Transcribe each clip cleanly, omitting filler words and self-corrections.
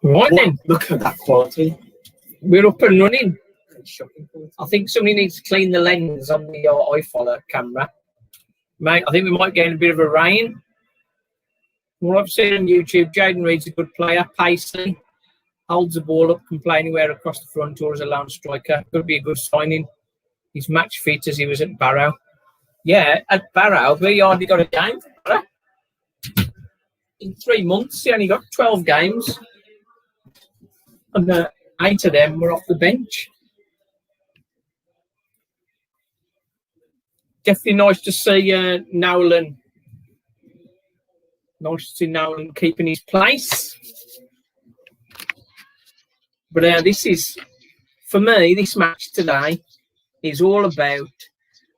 Right then. Look at that quality. We're up and running. Shocking quality. I think somebody needs to clean the lens on the iFollow camera. Mate, I think we might get a bit of a rain. What I've seen on YouTube, Jaden Reed's a good player, pacey, holds the ball up, can play anywhere across the front or as a lone striker. Could be a good signing. He's match fit as he was at Barrow. Yeah, at Barrow, we hardly got a game for Barrow. In 3 months, he only got 12 games. And 8 of them were off the bench. Definitely nice to see Nolan. Nice to see Nolan keeping his place. But this is, for me, this match today is all about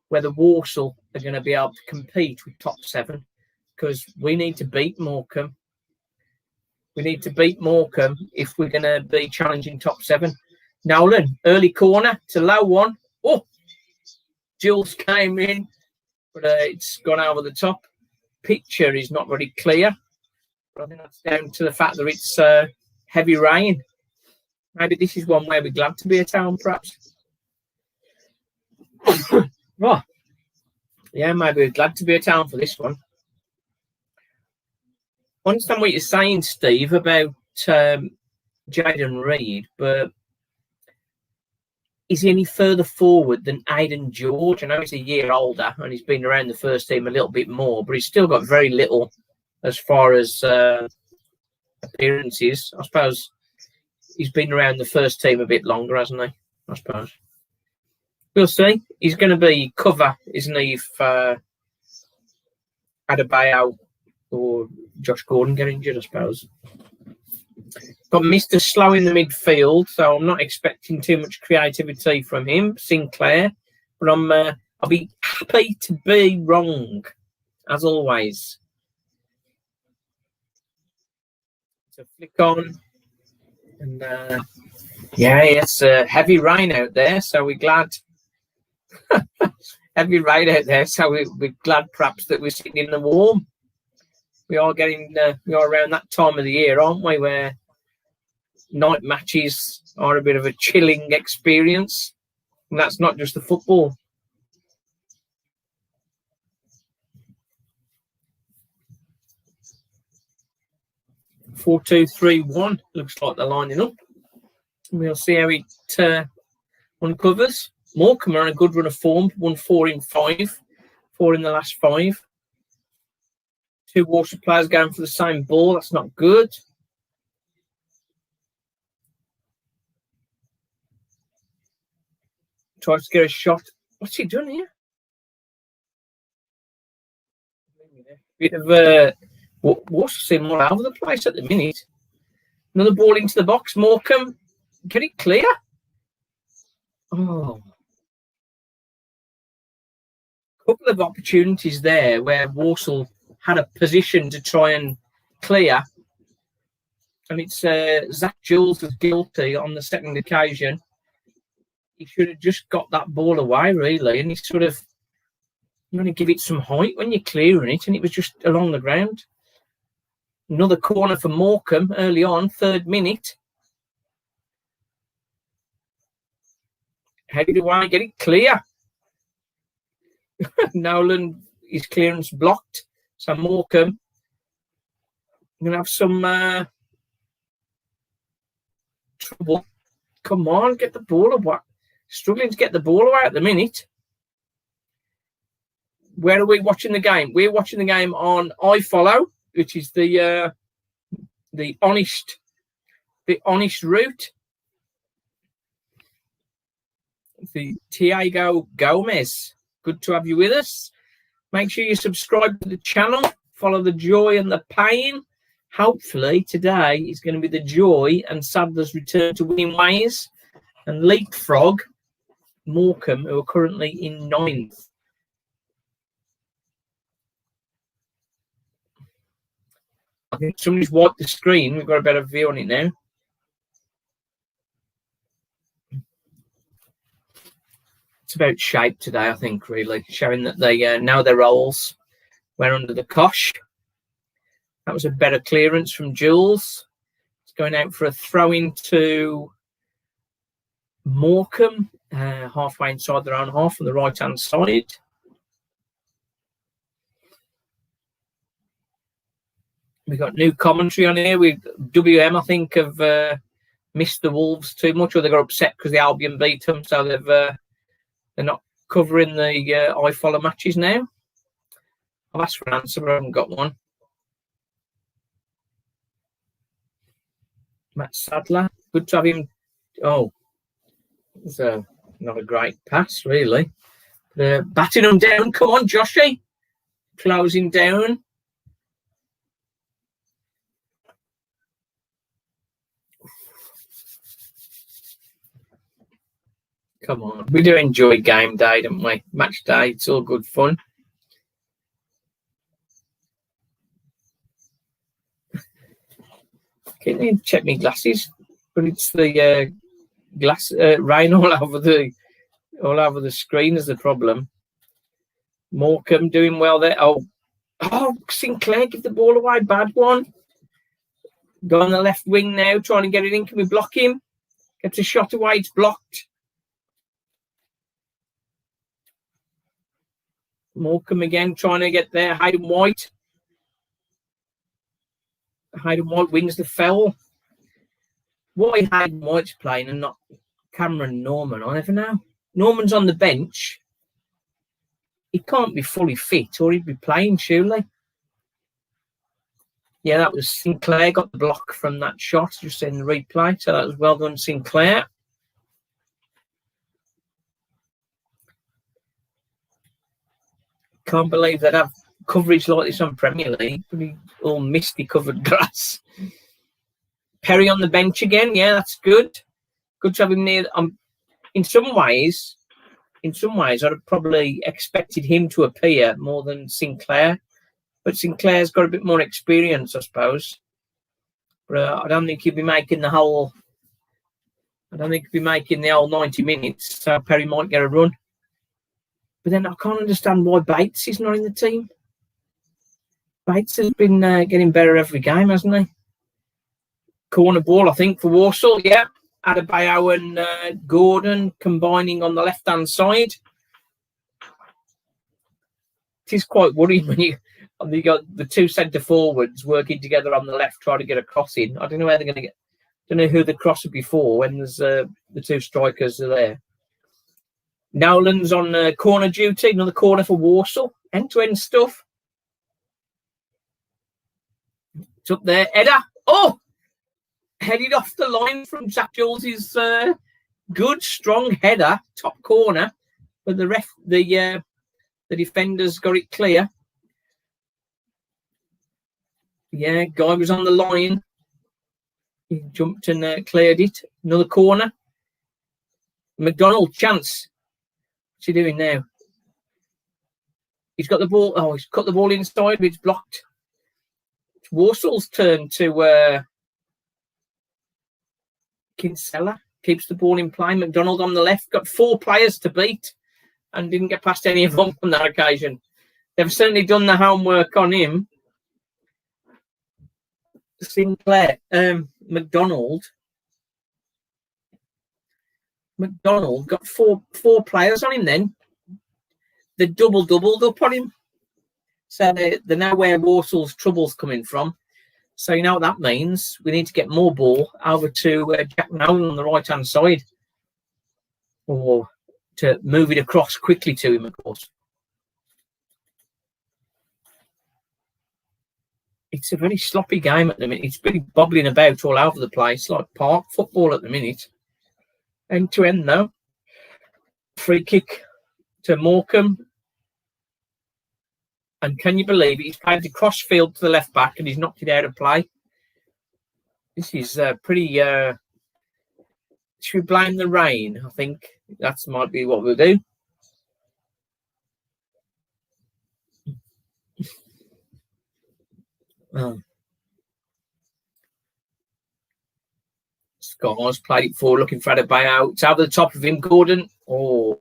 whether Walsall are going to be able to compete with top 7, because we need to beat Morecambe. We need to beat Morecambe if we're going to be challenging top 7. Nolan, early corner, it's a low one. Oh, Jules came in, but it's gone over the top. Picture is not very clear, but I think that's down to the fact that it's heavy rain. Maybe this is one where we're glad to be a town, perhaps. Right. Yeah, maybe we're glad to be a town for this one. I understand what you're saying, Steve, about Jaden Reed, but is he any further forward than Aidan George? I know he's a year older and he's been around the first team a little bit more, but he's still got very little as far as appearances. I suppose he's been around the first team a bit longer, hasn't he? I suppose. We'll see. He's going to be cover, isn't he, if Adebayo or Josh Gordon get injured, I suppose. Got Mr. Slow in the midfield, so I'm not expecting too much creativity from him, Sinclair. But I'll be happy to be wrong, as always. So flick on. And yeah, it's heavy rain out there, so we're glad. Heavy rain out there, so we're glad perhaps that we're sitting in the warm. We are around that time of the year, aren't we, where night matches are a bit of a chilling experience, and that's not just the football. – 4-2-3-1 looks like they're lining up. We'll see how it uncovers. Morecambe are on a good run of form, won 4 in 5, 4 in the last 5. 2 Walsall players going for the same ball. That's not good. Tries to get a shot. What's he doing here? Bit of Walsall seem all over the place at the minute. Another ball into the box. Morecambe, get it clear. Oh. Couple of opportunities there where Walsall had a position to try and clear. And it's Zach Jules was guilty on the second occasion. He should have just got that ball away, really. And he's sort of, you want to give it some height when you're clearing it. And it was just along the ground. Another corner for Morecambe early on, 3rd minute. How do I get it clear? Nolan, his clearance blocked. So Morecambe, I'm going to have some trouble. Come on, get the ball away. Struggling to get the ball away at the minute. Where are we watching the game? We're watching the game on iFollow, which is the honest route. The Tiago Gomez. Good to have you with us. Make sure you subscribe to the channel. Follow the joy and the pain. Hopefully today is going to be the joy and Sadler's return to winning ways. And leapfrog Morecambe, who are currently in 9th. I think somebody's wiped the screen. We've got a better view on it now. It's about shape today, I think, really, showing that they know their roles. We're under the cosh. That was a better clearance from Jules. It's going out for a throw into Morecambe, halfway inside their own half on the right-hand side. We've got new commentary on here. WM, I think, have missed the Wolves too much, or they got upset because the Albion beat them, so they're not covering the I Follow matches now. I've asked for an answer, but I haven't got one. Matt Sadler, good to have him. Oh, it's not a great pass, really. Batting them down. Come on, Joshy. Closing down. Come on. We do enjoy game day, don't we? Match day. It's all good fun. Can you check my glasses? But it's the glass rain all over the screen is the problem. Morecambe doing well there. Oh, Sinclair give the ball away. Bad one. Go on the left wing now, trying to get it in. Can we block him? Gets a shot away. It's blocked. Morecambe again, trying to get there. Hayden White. Hayden White wins the foul. Why Hayden White's playing and not Cameron Norman, I never know. Norman's on the bench. He can't be fully fit or he'd be playing, surely. Yeah, that was Sinclair. Got the block from that shot just in the replay. So that was well done, Sinclair. Can't believe they'd have coverage like this on Premier League. Pretty all misty covered grass. Perry on the bench again. Yeah, that's good. Good to have him near. In some ways, I'd have probably expected him to appear more than Sinclair. But Sinclair's got a bit more experience, I suppose. But I don't think he'll be making the whole 90 minutes. So Perry might get a run. But then I can't understand why Bates is not in the team. Bates has been getting better every game, hasn't he? Corner ball, I think, for Walsall. Yeah. Adebayo and Gordon combining on the left-hand side. It is quite worrying when you got the two centre forwards working together on the left, trying to get a cross in. I don't know where they're going to get. Don't know who the cross would be for when there's the two strikers are there. Nolan's on corner duty. Another corner for Walsall. End-to-end stuff. It's up there. Header. Oh! Headed off the line from Zach Jules' good, strong header. Top corner. But the defenders got it clear. Yeah, guy was on the line. He jumped and cleared it. Another corner. McDonald, chance. What's he doing now? He's got the ball. Oh, he's cut the ball inside, but it's blocked. It's Walsall's turn to Kinsella. Keeps the ball in play. McDonald on the left. Got 4 players to beat and didn't get past any of them on that occasion. They've certainly done the homework on him. Sinclair. McDonald got four players on him then. They doubled up on him. So they know where Walsall's trouble's coming from. So you know what that means. We need to get more ball over to Jack Nolan on the right-hand side. Or to move it across quickly to him, of course. It's a very sloppy game at the minute. It's been bobbling about all over the place, like park football at the minute. End to end though. Free kick to Morecambe. And can you believe it? He's played the cross field to the left back and he's knocked it out of play. This is pretty. Should we blame the rain? I think that might be what we'll do. Scars played it forward, looking for Adebayo. It's over the top of him, Gordon. Oh,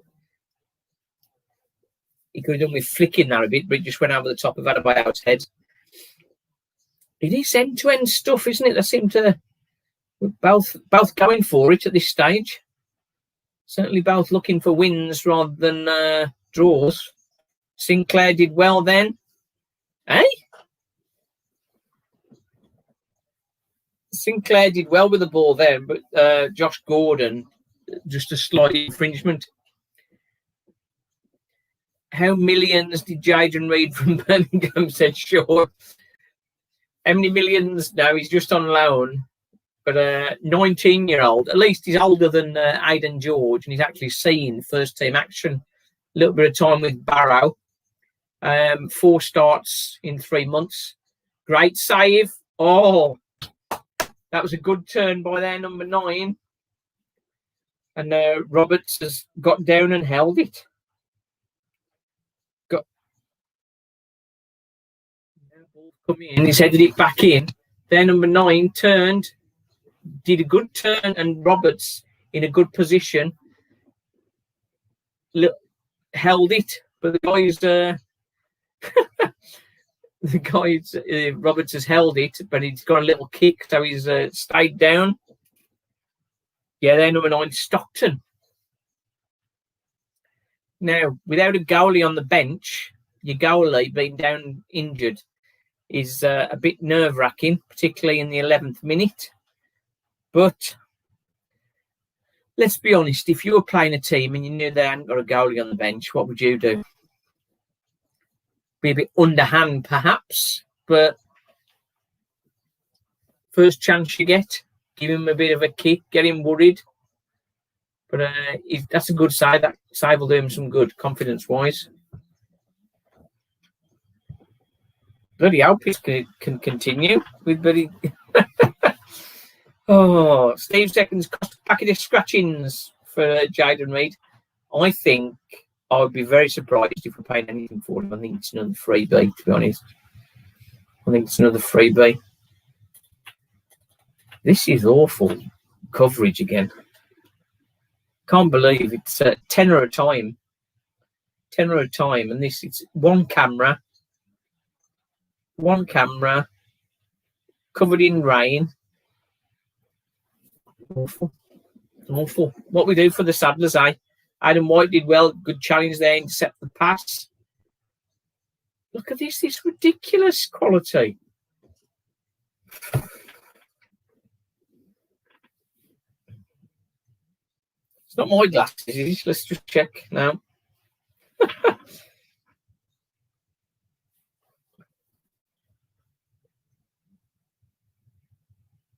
he could have done with flicking that a bit, but it just went over the top of Adebayo's head. It is end-to-end stuff, isn't it? They seem to We're both going for it at this stage. Certainly both looking for wins rather than draws. Sinclair did well then. Eh? Sinclair did well with the ball then, but Josh Gordon, just a slight infringement. How millions did Jaden Reid from Birmingham said sure? How many millions? No, he's just on loan. But a 19-year-old, at least he's older than Aidan George, and he's actually seen first-team action. A little bit of time with Barrow. 4 starts in 3 months. Great save. Oh, that was a good turn by their number 9. And Roberts has got down and held it. Come in, he's headed it back in. Their number 9 turned, did a good turn, and Roberts in a good position held it. But the guys, Roberts has held it, but he's got a little kick, so he's stayed down. Yeah, their number 9, Stockton. Now, without a goalie on the bench, your goalie being down injured is a bit nerve-wracking, particularly in the 11th minute. But let's be honest, if you were playing a team and you knew they hadn't got a goalie on the bench, what would you do? Be a bit underhand, perhaps, but first chance you get, give him a bit of a kick, get him worried. But that's a good side. That side will do him some good, confidence-wise. Bloody hope it can continue with bloody. Oh, Steve Seconds cost a packet of scratchings for Jaden Reid. I think I would be very surprised if we're paying anything for him. I think it's another freebie, to be honest. I think it's another freebie. This is awful coverage again. Can't believe it's a tenner a time. Tenner a time, and it's one camera, covered in rain. Awful. Awful. What we do for the Saddlers, eh? Adam White did well. Good challenge there, intercept the pass. Look at this ridiculous quality. It's not my glasses, is it? Let's just check now.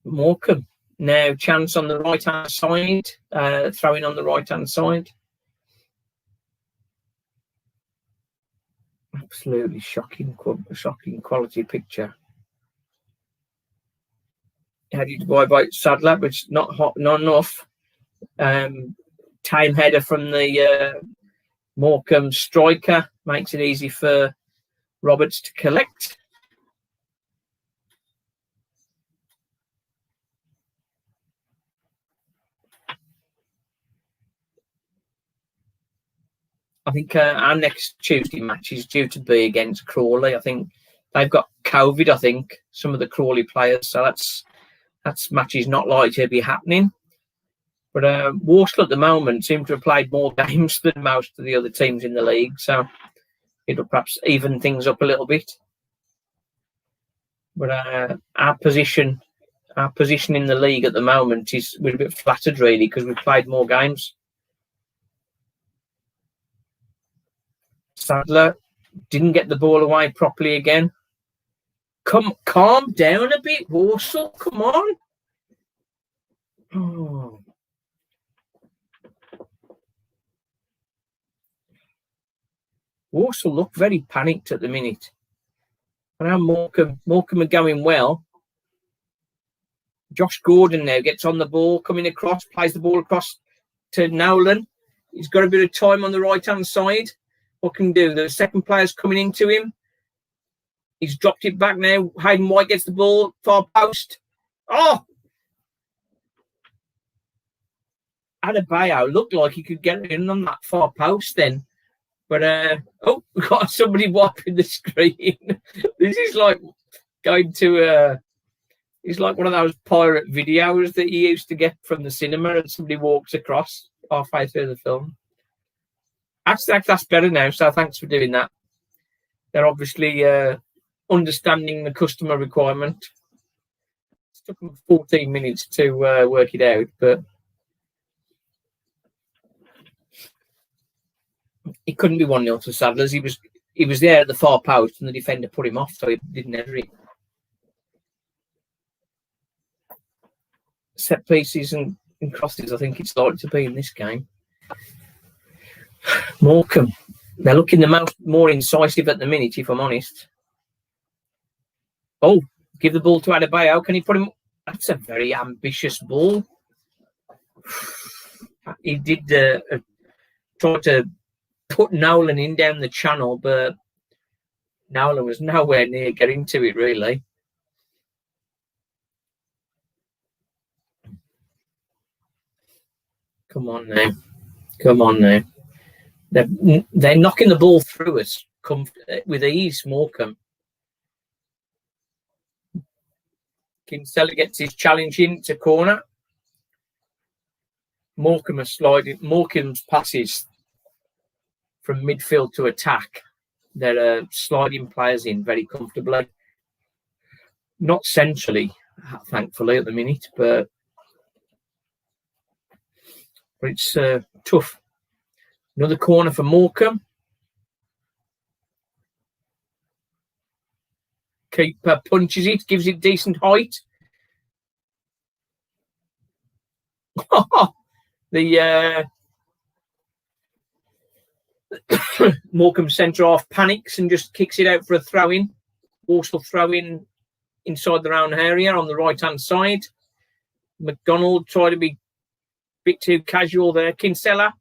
Morecambe. Now, chance on the right-hand side. Throwing on the right-hand side. Absolutely shocking quality picture. Headed by Sadler, but it's not hot, not enough. Time header from the Morecambe striker makes it easy for Roberts to collect. I think our next Tuesday match is due to be against Crawley. I think they've got COVID, I think, some of the Crawley players. So that's matches not likely to be happening. But Walsall at the moment seem to have played more games than most of the other teams in the league. So it'll perhaps even things up a little bit. But our position in the league at the moment is we're a bit flattered, really, because we've played more games. Sadler didn't get the ball away properly again. Calm down a bit, Walsall. Come on. Oh. Walsall look very panicked at the minute. And now Morecambe are going well. Josh Gordon now gets on the ball, coming across, plays the ball across to Nolan. He's got a bit of time on the right-hand side. What can he do? The second player's coming into him. He's dropped it back now. Hayden White gets the ball, far post. Oh! Adebayo looked like he could get in on that far post then. But, we've got somebody wiping the screen. This is like going to He's like one of those pirate videos that you used to get from the cinema and somebody walks across halfway through the film. Actually, that's better now, so thanks for doing that. They're obviously understanding the customer requirement. It took them 14 minutes to work it out, but it couldn't be 1-0 to Sadlers. He was there at the far post and the defender put him off, so he didn't enter it. Set pieces and crosses, I think it's likely to be in this game. Morecambe, they're looking the more incisive at the minute, if I'm honest. Oh, give the ball to Adebayo. Can he put him? That's a very ambitious ball. He did try to put Nolan in down the channel, but Nolan was nowhere near getting to it, really. Come on now. Come on now. They're knocking the ball through us with ease, Morecambe. Kinsella gets his challenge into corner. Morecambe's passes from midfield to attack. They're sliding players in very comfortably. Not centrally, thankfully, at the minute, but it's tough. Another corner for Morecambe. Keeper punches it, gives it decent height. The Morecambe centre half panics and just kicks it out for a throw-in. Walsall throw-in inside their own area on the right-hand side. McDonald tried to be a bit too casual there. Kinsella.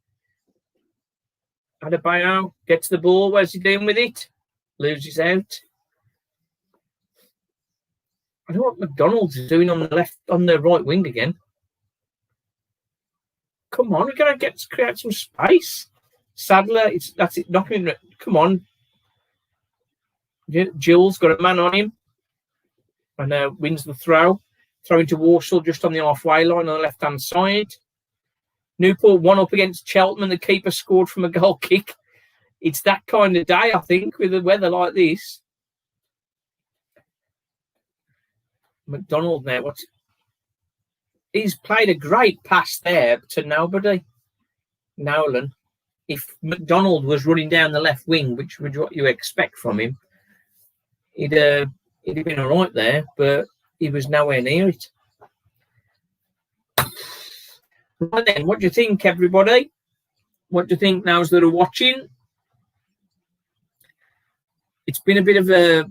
Adebayo gets the ball. Where's he doing with it? Loses out. I don't know what McDonald's is doing on the right wing again. Come on, we've got to create some space. Sadler, that's it. Knocking. Come on. Gill's got a man on him, and wins the throw. Throw into Walsall just on the halfway line on the left-hand side. Newport 1-up against Cheltenham, and the keeper scored from a goal kick. It's that kind of day, I think, with the weather like this. McDonald now, he's played a great pass there to nobody. Nolan. If McDonald was running down the left wing, which was what you expect from him, he'd have been all right there, but he was nowhere near it. Right then, what do you think, everybody? What do you think now that are watching? It's been a bit of a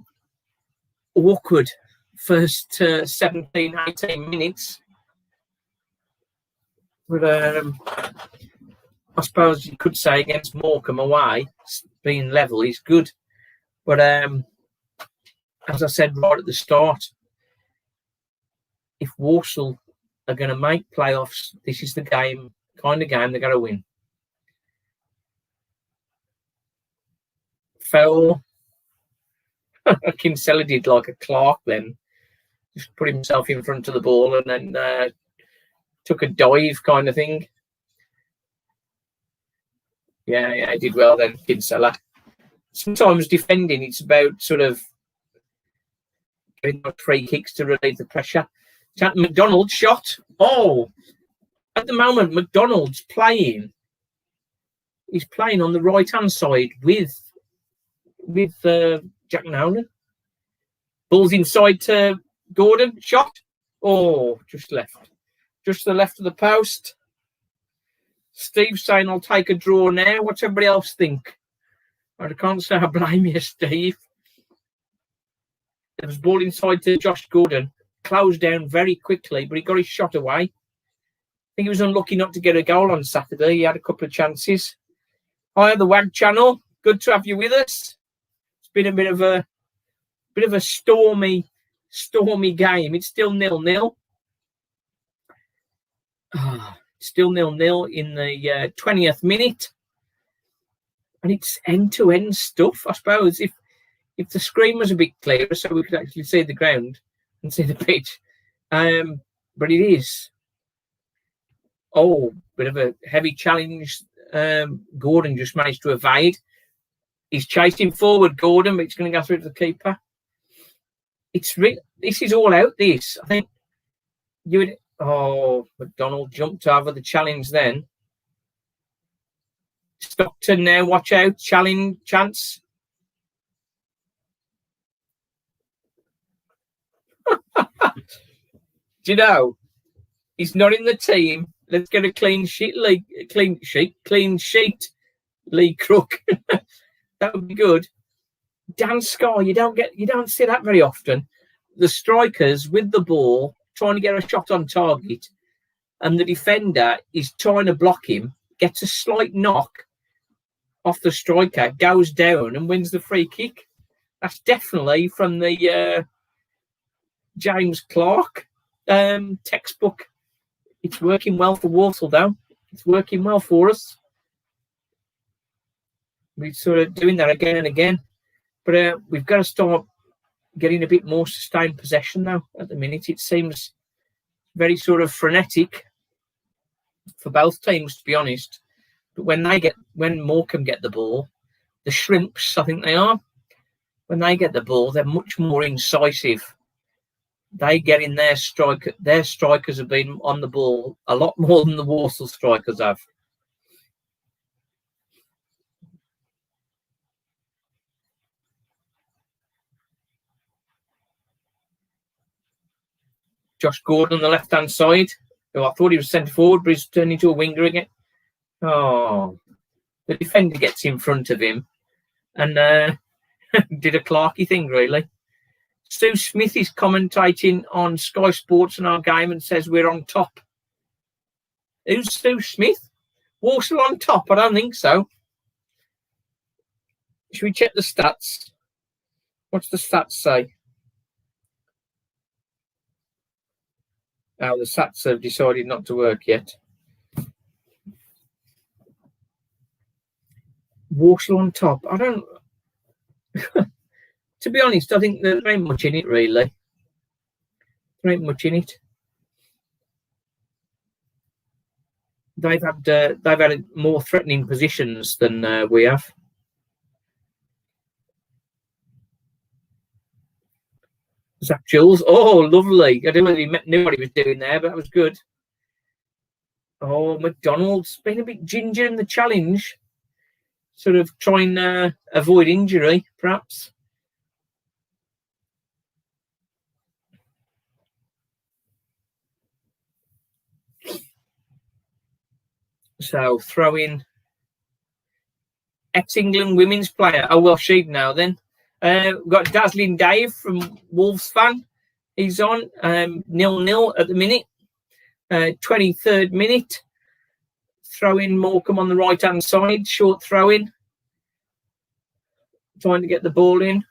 awkward first 17, 18 minutes. But I suppose you could say against Morecambe away, being level is good. But as I said right at the start, if Walsall are going to make playoffs, this is the kind of game they're going to win. Foul. Kinsella did like a Clark then. Just put himself in front of the ball and then took a dive kind of thing. Yeah, he did well then, Kinsella. Sometimes defending, it's about sort of getting free kicks to relieve the pressure. McDonald's shot. Oh, at the moment, McDonald's playing. He's playing on the right-hand side with Jack Nolan. Ball's inside to Gordon. Shot. Oh, just left. Just to the left of the post. Steve's saying, I'll take a draw now. What's everybody else think? I can't say I blame you, Steve. There was ball inside to Josh Gordon. Closed down very quickly, but he got his shot away. I think he was unlucky not to get a goal on Saturday. He had a couple of chances. Hi, the WAG channel. Good to have you with us. It's been a bit of a stormy game. It's still 0-0. Still 0-0 in the 20th minute. And it's end-to-end stuff, I suppose. If the screen was a bit clearer so we could actually see the ground and see the pitch, But it is. Oh, bit of a heavy challenge. Gordon just managed to evade. He's chasing forward, Gordon, but it's going to go through to the keeper. This is all out. This, I think. McDonald jumped over the challenge then. Stockton now, watch out, chance. Do you know? He's not in the team. Let's get a clean sheet, Lee Crook. That would be good. Dan Sky, you don't see that very often. The strikers with the ball trying to get a shot on target, and the defender is trying to block him, gets a slight knock off the striker, goes down and wins the free kick. That's definitely from the James Clark textbook. It's working well for Walsall, though. It's working well for us. We're sort of doing that again and again. But we've got to start getting a bit more sustained possession now. At the minute, it seems very sort of frenetic for both teams, to be honest. But when Morecambe get the ball, the Shrimps, I think they are, when they get the ball, they're much more incisive. They get in their strikers have been on the ball a lot more than the Walsall strikers have. Josh Gordon on the left-hand side, who I thought he was centre forward, but he's turned into a winger again. Oh, the defender gets in front of him and did a Clarky thing, really. Stu Smith is commentating on Sky Sports on our game and says we're on top. Who's Stu Smith? Walsall on top? I don't think so. Should we check the stats? What's the stats say? Oh, the stats have decided not to work yet. Walsall on top. I don't... To be honest, I think there ain't much in it, really. There ain't much in it. They've had more threatening positions than we have. Zach Jules. Oh, lovely. I don't know if he knew what he was doing there, but that was good. Oh, McDonald's been a bit ginger in the challenge. Sort of trying to avoid injury, perhaps. So, throw in ex-England women's player. Oh, well, she'd now then. We've got Dazzling Dave from Wolves fan. He's on 0-0 at the minute. 23rd minute. Throw in Morecambe on the right-hand side. Short throw in. Trying to get the ball in.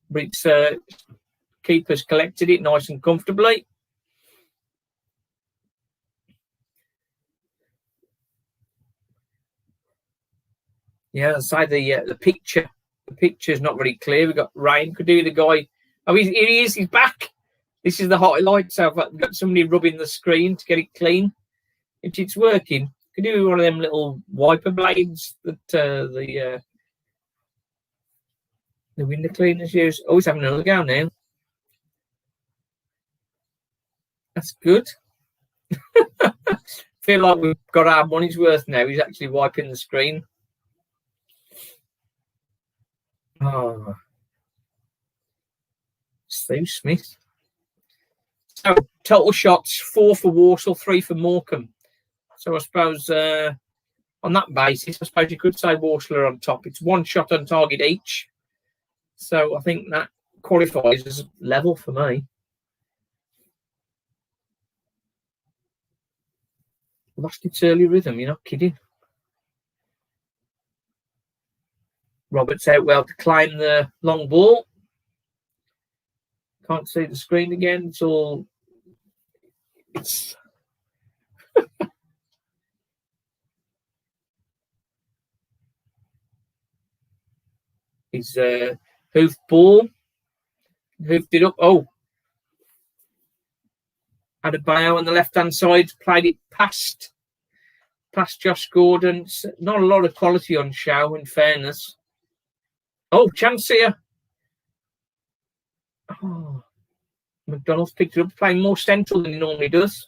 But it's keeper's collected it nice and comfortably. Yeah, I'd say the picture. The picture's not very clear. We've got rain. Could do the guy. Oh, here he is. He's back. This is the highlight. So I've got somebody rubbing the screen to get it clean. If it's working, could do one of them little wiper blades that the window cleaners use. Oh, he's having another go now. That's good. Feel like we've got our money's worth now. He's actually wiping the screen. Oh, Steve Smith. So total shots 4 for Walsall, 3 for Morecambe. So I suppose on that basis, I suppose you could say Walsall are on top. It's 1 shot on target each. So I think that qualifies as level for me. Lost its early rhythm, you're not kidding. Roberts out well to climb the long ball. Can't see the screen again. It's all... It's... His hoof ball. Hoofed it up. Oh. Had a bow on the left-hand side, played it past Josh Gordon. Not a lot of quality on show, in fairness. Oh, chance here. Oh, McDonald's picked it up, playing more central than he normally does.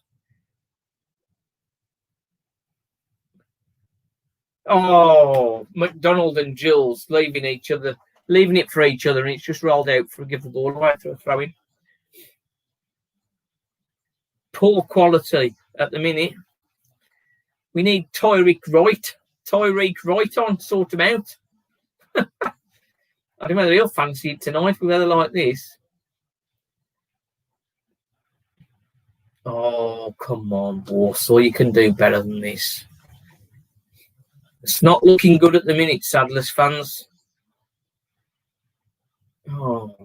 Oh, McDonald and Jules leaving it for each other, and it's just rolled out for a give the ball away for a throw-in. Poor quality at the minute. We need Tyreek Wright on, sort him out. I don't know whether he'll fancy it tonight with weather like this. Oh, come on, Walsall. You can do better than this. It's not looking good at the minute, Sadler's fans. Oh.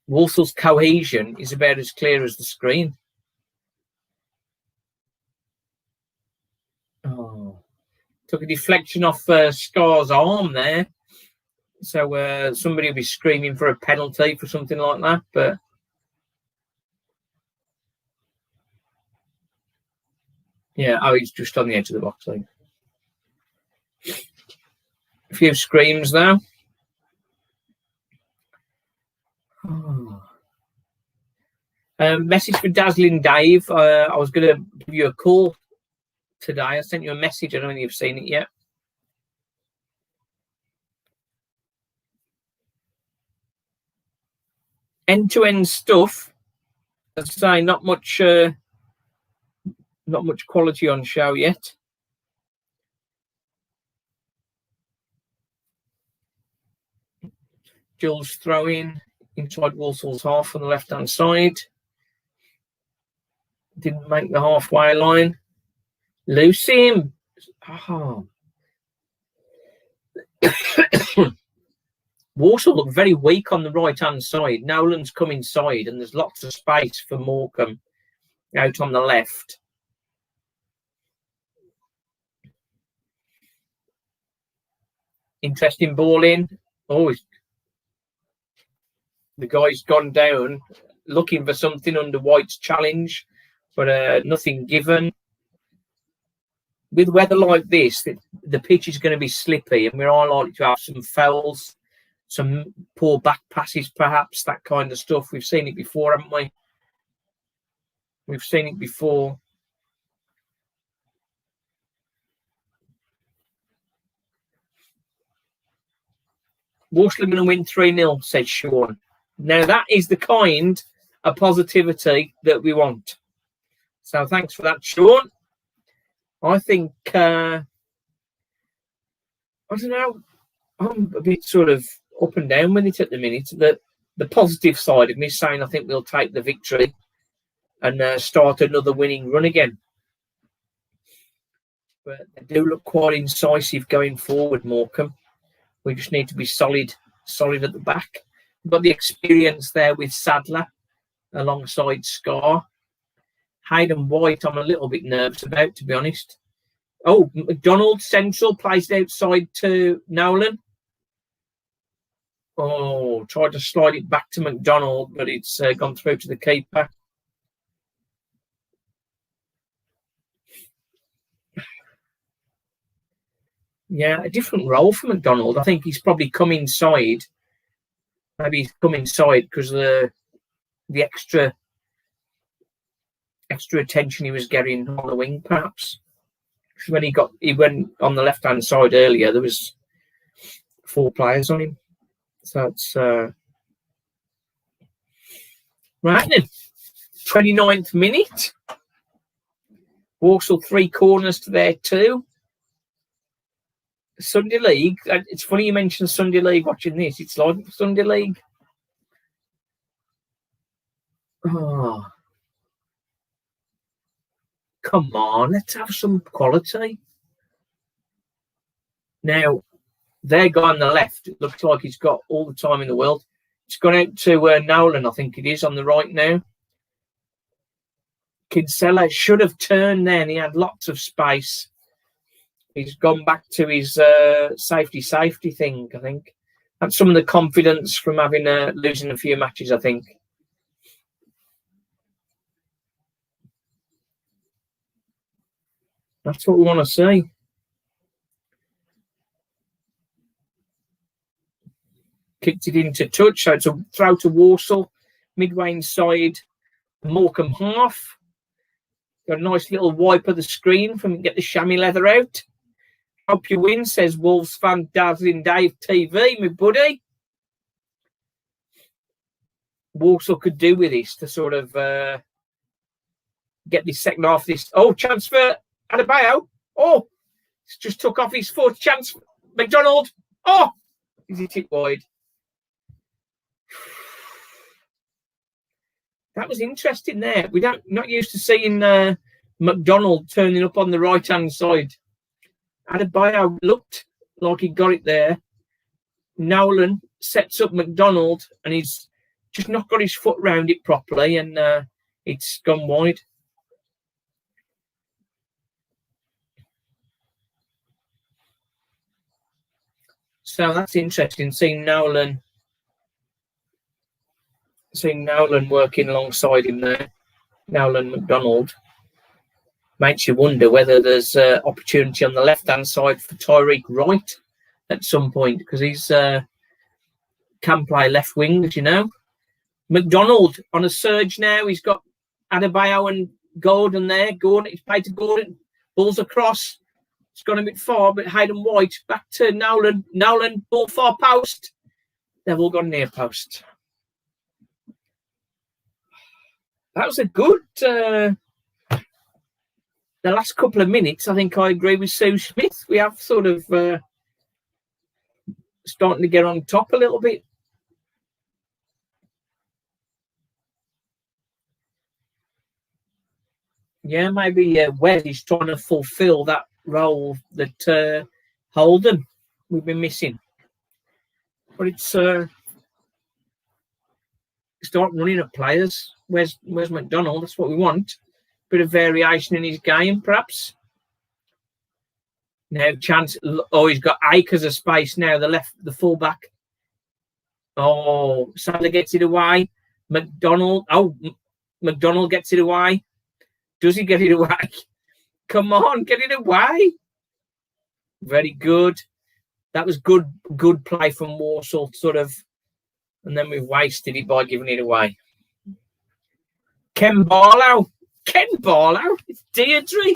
Walsall's cohesion is about as clear as the screen. Oh. Took a deflection off Scar's arm there. So somebody will be screaming for a penalty for something like that. But yeah, he's just on the edge of the box. Like. A few screams now. Oh. Message for Dazzling Dave. I was going to give you a call today. I sent you a message. I don't know if you've seen it yet. End-to-end stuff. As I say, not much quality on show yet. Jules throwing inside Walsall's half on the left-hand side. Didn't make the halfway line. Loose him. Oh. Walsall look very weak on the right-hand side. Nolan's come inside, and there's lots of space for Morecambe out on the left. Interesting ball in. Oh, the guy's gone down looking for something under White's challenge, but nothing given. With weather like this, the pitch is going to be slippy, and we're all likely to have some fouls, some poor back passes, perhaps, that kind of stuff. We've seen it before, haven't we? We've seen it before. Walsall are going to win 3-0, said Sean. Now, that is the kind of positivity that we want. So thanks for that, Sean. I think, I don't know, I'm a bit sort of up and down with it at the minute. The positive side of me saying I think we'll take the victory and start another winning run again. But they do look quite incisive going forward, Morecambe. We just need to be solid at the back. We've got the experience there with Sadler alongside Scar. Hayden White, I'm a little bit nervous about, to be honest. Oh, McDonald central, placed outside to Nolan. Oh, tried to slide it back to McDonald, but it's gone through to the keeper. Yeah, a different role for McDonald. I think he's probably come inside. Maybe he's come inside because of the extra attention he was getting on the wing, perhaps. When he went on the left-hand side earlier, there was 4 players on him. So it's right then. 29th minute. Walsall 3 corners to their 2. Sunday League. It's funny you mentioned Sunday League watching this. It's like Sunday League. Oh. Come on, let's have some quality. Now, their guy on the left, it looks like he's got all the time in the world. It's gone out to Nolan, I think it is, on the right now. Kinsella should have turned there, and he had lots of space. He's gone back to his safety thing, I think. That's some of the confidence from having losing a few matches, I think. That's what we want to see. Kicked it into touch, so it's a throw to Walsall, midway inside Morecambe half. Got a nice little wipe of the screen from get the chamois leather out. Hope you win, says Wolves fan Dazzling Dave TV, my buddy. Walsall could do with this to sort of get this second half. This chance for Adebayo. Oh, it's just took off his foot. Chance for McDonald. Oh, is it hit wide? That was interesting there. We not used to seeing McDonald turning up on the right hand side. Adebayo looked like he got it there. Nolan sets up McDonald and he's just not got his foot round it properly, and it's gone wide. So that's interesting, seeing Nolan working alongside him there. Nolan McDonald. Makes you wonder whether there's opportunity on the left-hand side for Tyreek Wright at some point, because he's can play left wing, as you know. McDonald on a surge now. He's got Adebayo and Gordon there. Gordon, he's played to Gordon. Ball's across. It's gone a bit far, but Hayden White back to Nolan. Nolan, ball far post. They've all gone near post. That was a good... the last couple of minutes, I think I agree with Sue Smith. We have sort of starting to get on top a little bit. Yeah, maybe Wes is trying to fulfil that role that Holden we've been missing. But it's start running at players. Where's McDonald? That's what we want. Bit of variation in his game, perhaps. Now, chance. Oh, he's got acres of space now. The fullback. Oh, Salah gets it away. McDonald. Oh, McDonald gets it away. Does he get it away? Come on, get it away. Very good. That was good play from Walsall, sort of. And then we've wasted it by giving it away. Ken Barlow. It's Deirdre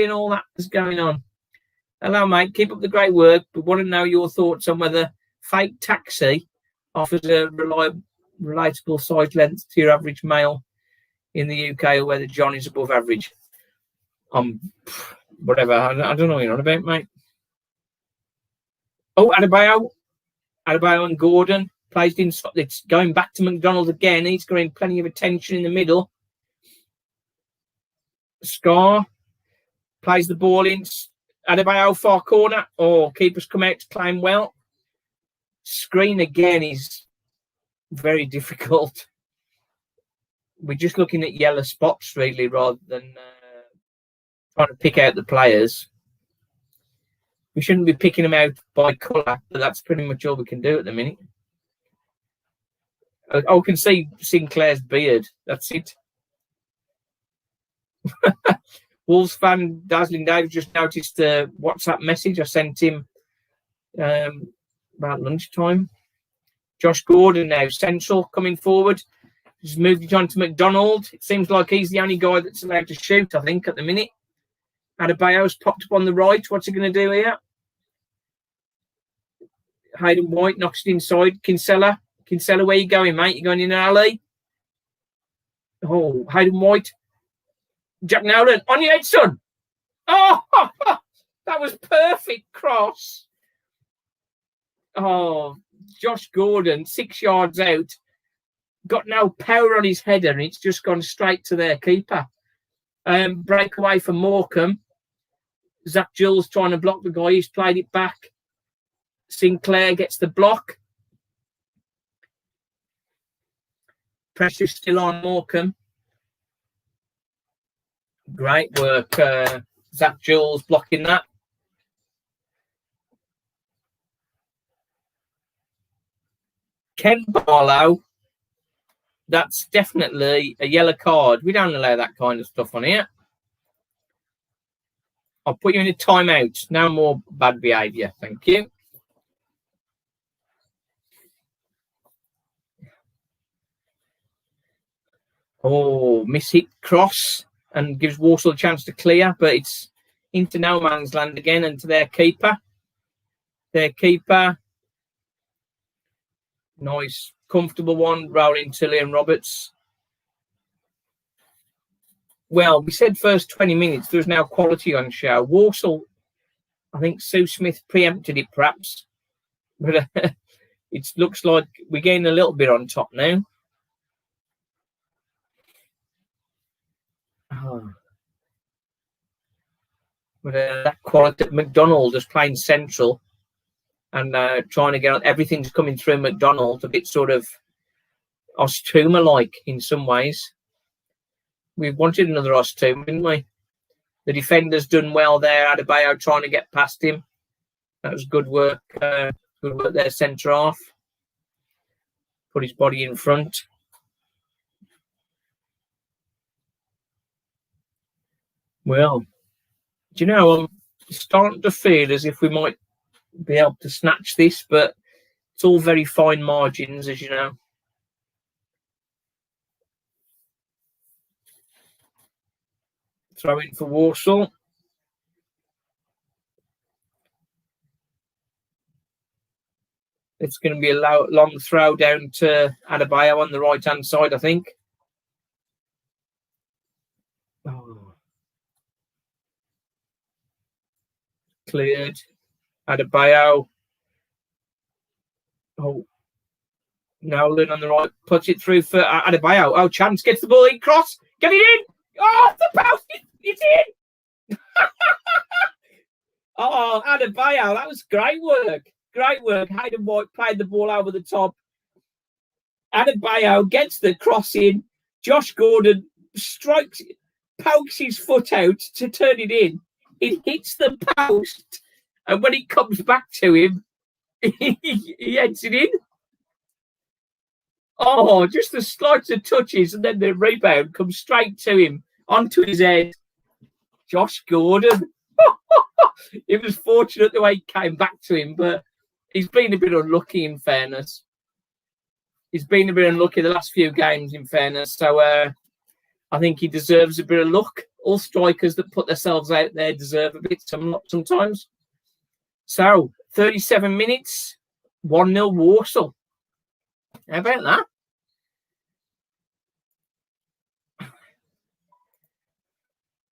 and all that is going on. Hello, mate. Keep up the great work. But want to know your thoughts on whether fake taxi offers a relatable size length to your average male in the UK, or whether John is above average. Whatever. I don't know what you're on about, mate. Oh, Adebayo and Gordon plays in. It's going back to McDonald again. He's getting plenty of attention in the middle. Scar plays the ball in. Adebayo far corner. Oh, keepers come out to claim well. Screen again is very difficult. We're just looking at yellow spots, really, rather than trying to pick out the players. We shouldn't be picking them out by colour, but that's pretty much all we can do at the minute. I can see Sinclair's beard. That's it. Wolves fan Dazzling Dave just noticed the WhatsApp message I sent him about lunchtime. Josh Gordon now central coming forward. He's moved it on to McDonald. It seems like he's the only guy that's allowed to shoot, I think, at the minute. Adebayo's popped up on the right. What's he going to do here? Hayden White knocks it inside. Kinsella, where you going, mate? You going in an alley? Oh, Hayden White. Jack Nolan on your head, son. Oh, that was perfect cross. Oh, Josh Gordon, 6 yards out. Got no power on his header, and it's just gone straight to their keeper. Breakaway from Morecambe. Zach Jules trying to block the guy. He's played it back. Sinclair gets the block. Pressure still on Morecambe. Great work. Zach Jules blocking that. Ken Barlow. That's definitely a yellow card. We don't allow that kind of stuff on here. I'll put you in a timeout. No more bad behaviour. Thank you. Oh, miss-hit cross and gives Walsall a chance to clear, but it's into no man's land again and to their keeper. Nice, comfortable one, rolling to Liam Roberts. Well, we said first 20 minutes, there's now quality on show. Walsall, I think Sue Smith preempted it perhaps, but it looks like we're getting a little bit on top now. Oh. But that quality, McDonald is playing central and trying to get on. Everything's coming through McDonald, a bit sort of Ostuma-like in some ways. We wanted another Ostuma, didn't we? The defender's done well there. Adebayo trying to get past him. That was good work. Good work there, centre half. Put his body in front. Well, do you know, I'm starting to feel as if we might be able to snatch this, but it's all very fine margins, as you know. Throw in for Walsall. It's going to be a long throw down to Adebayo on the right-hand side, I think. Oh. Cleared. Adebayo. Oh. Nolan on the right. Puts it through for Adebayo. Oh, chance. Gets the ball in. Cross. Get it in. Oh, the post. It's in. Oh, Adebayo. That was great work. Great work. Hayden White played the ball over the top. Adebayo gets the cross in. Josh Gordon pokes his foot out to turn it in. It hits the post. And when it comes back to him, he heads it in. Oh, just the slight of touches. And then the rebound comes straight to him, onto his head. Josh Gordon. It was fortunate the way he came back to him, but he's been a bit unlucky, in fairness. He's been a bit unlucky the last few games, in fairness. So I think he deserves a bit of luck. All strikers that put themselves out there deserve a bit sometimes. So, 37 minutes, 1-0 Walsall. How about that?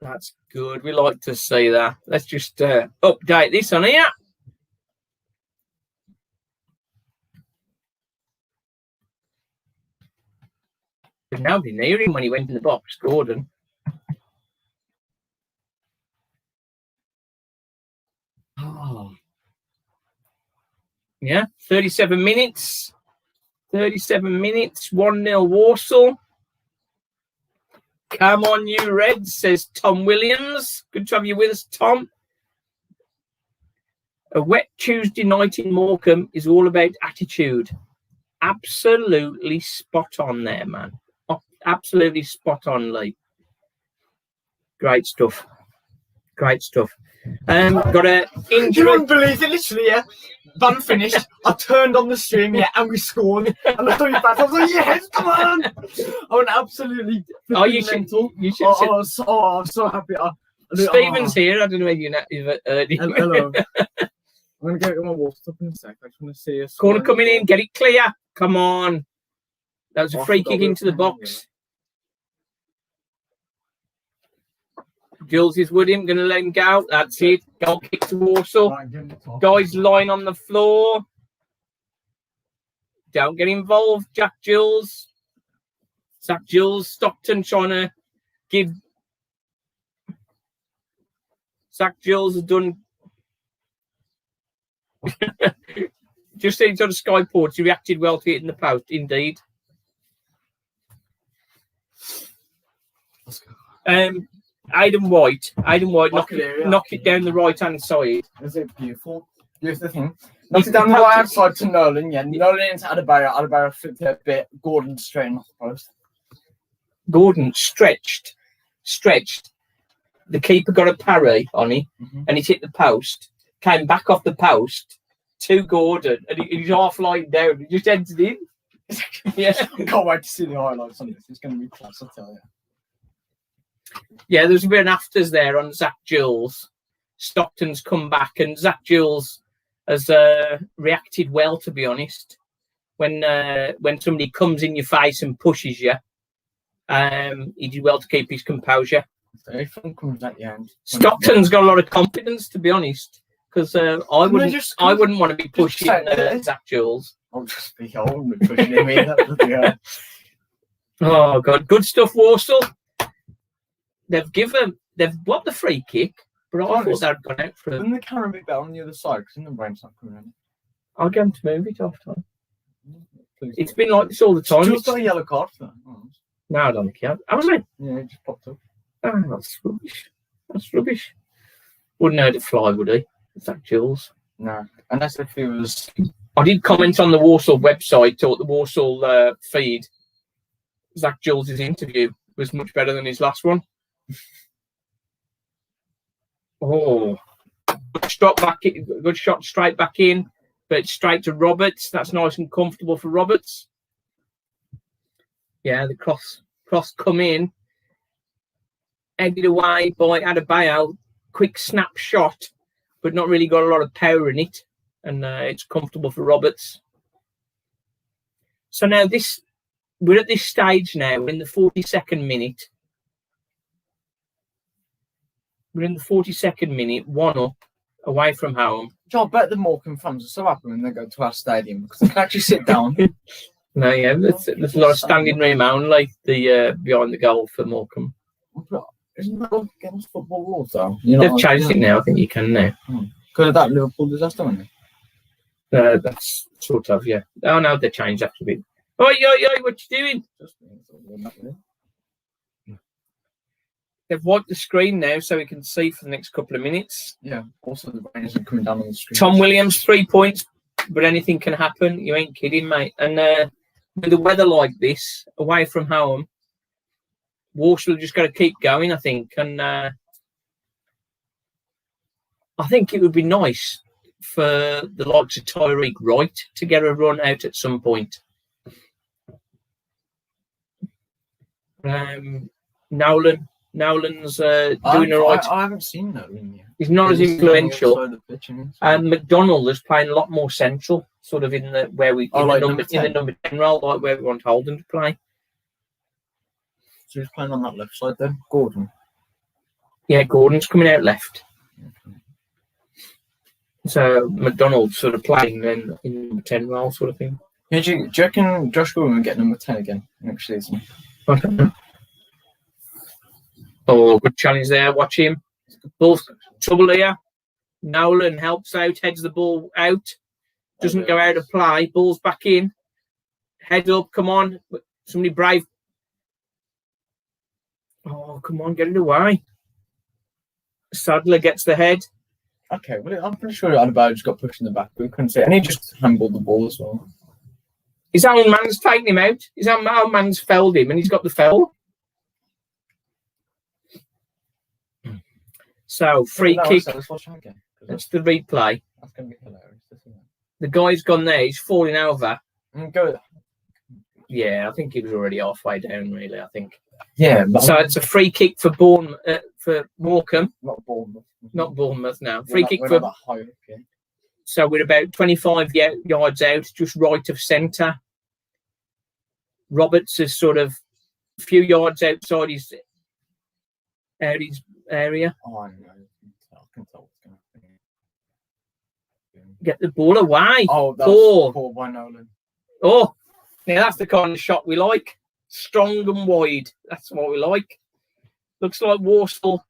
That's good. We like to see that. Let's just update this on here. There's nobody near him when he went in the box, Gordon. Oh. Yeah, 37 minutes. 37 minutes, 1-0 Walsall. Come on, you Reds, says Tom Williams. Good to have you with us, Tom. A wet Tuesday night in Morecambe is all about attitude. Absolutely spot on there, man. Absolutely spot on, Lee. Great stuff. Great stuff. Got a injury. You wouldn't believe it, literally, yeah. Van finished. I turned on the stream, yeah, and we scored. And I thought back. I was like, yes, come on! I went absolutely. Oh, you should. I'm so happy. Stephen's here. I don't know if you've heard him. Hello. I'm gonna get my water up in a sec. I just want to see us. Corner coming in. Get it clear. Come on. That was a free kick into the box. Jules is with him, going to let him go. That's it. Goal kick to Walsall. Guys lying on the floor. Don't get involved, Jack Jules. Zach Jules, Stockton trying to give. Zach Jules has done. Just into the Sky Ports. He reacted well to it in the post, indeed. Aidan White, knock it down the right hand side. Is it beautiful? Here's the thing. Knock it down the right hand side to Nolan, yeah. Nolan into Adebayo. Adebayo flipped it a bit. Gordon straight off the post. Gordon stretched. the keeper got a parry on it, and it hit the post, came back off the post to Gordon, and he's half lying down. He just entered in. Yeah. I can't wait to see the highlights on this. It's going to be class, I tell you. Yeah, there's been afters there on Zach Jules. Stockton's come back, and Zach Jules has reacted well, to be honest. When somebody comes in your face and pushes you, he did well to keep his composure. Everything comes at the end. Stockton's got a lot of confidence, to be honest, because I wouldn't want to be pushing Zach Jules. I'll just be pushing him in. Oh God, good stuff, Walsall. They've got the free kick, but I thought they'd gone out for it. Wouldn't the camera be better on the other side? Because the brain's not coming in. I'll get him to move it off time. It's been like this all the time. Just got a yellow card for that. Oh. No, I don't think he had. Haven't I? Yeah, it just popped up. Oh, that's rubbish. That's rubbish. Wouldn't know to fly, would he? Zach Jules. No, unless if he was. I did comment on the Walsall website or the Walsall feed. Zach Jules' interview was much better than his last one. Oh, good shot straight back in, but straight to Roberts. That's nice and comfortable for Roberts. Yeah, the cross come in, headed away by Adebayo. Quick snap shot, but not really got a lot of power in it, and it's comfortable for Roberts. So now we're at this stage now. We're in the 42nd minute. We're in the 42nd minute, 1-up, away from home. I bet the Morecambe fans are so happy when they go to our stadium because they can actually sit down. No, yeah, there's a lot of standing room only behind the goal for Morecambe. Isn't that like against football rules though? They've changed it now. I think you can now. Because of that Liverpool disaster, haven't they? That's sort of, yeah. Oh no, they changed that a bit. Oh, yo, what you doing? They've wiped the screen now so we can see for the next couple of minutes. Yeah. Also, the rain isn't coming down on the screen. Tom Williams, 3 points, but anything can happen. You ain't kidding, mate. And with the weather like this, away from home, Walsall just got to keep going, I think. And I think it would be nice for the likes of Tyreek Wright to get a run out at some point. Nolan's doing all right. I haven't seen Nolan yet. He's not as influential. And McDonald is playing a lot more central, sort of in the number 10 role, like where we want Holden to play. So he's playing on that left side then, Gordon. Yeah, Gordon's coming out left. Okay. So McDonald's sort of playing then in number 10 role, sort of thing. Yeah, do you reckon Josh Gordon will get number 10 again next season? I don't know. Oh, good challenge there. Watch him. Ball's trouble here. Nolan helps out, heads the ball out. Doesn't go out of play. Ball's back in. Head up. Come on. Somebody brave. Oh, come on. Get it away. Sadler gets the head. Okay, well, I'm pretty sure Adebayo just got pushed in the back. But we couldn't see it. And he just handballed the ball as well. His own man's taken him out. His own man's felled him and he's got the foul. So, free kick. That's the replay. That's going to be hilarious, isn't it? The guy's gone there. He's falling over. Go. Yeah, I think he was already halfway down, really, I think. Yeah. So, it's a free kick for Morecambe. Not Bournemouth. Not Bournemouth now. Free kick for... High up, yeah. So, we're about 25 yards out, just right of centre. Roberts is sort of a few yards outside his area. Oh, I know. I can tell what's going to happen. Get the ball away. Oh, that's poor by Nolan. Oh, now that's the kind of shot we like. Strong and wide. That's what we like. Looks like Walsall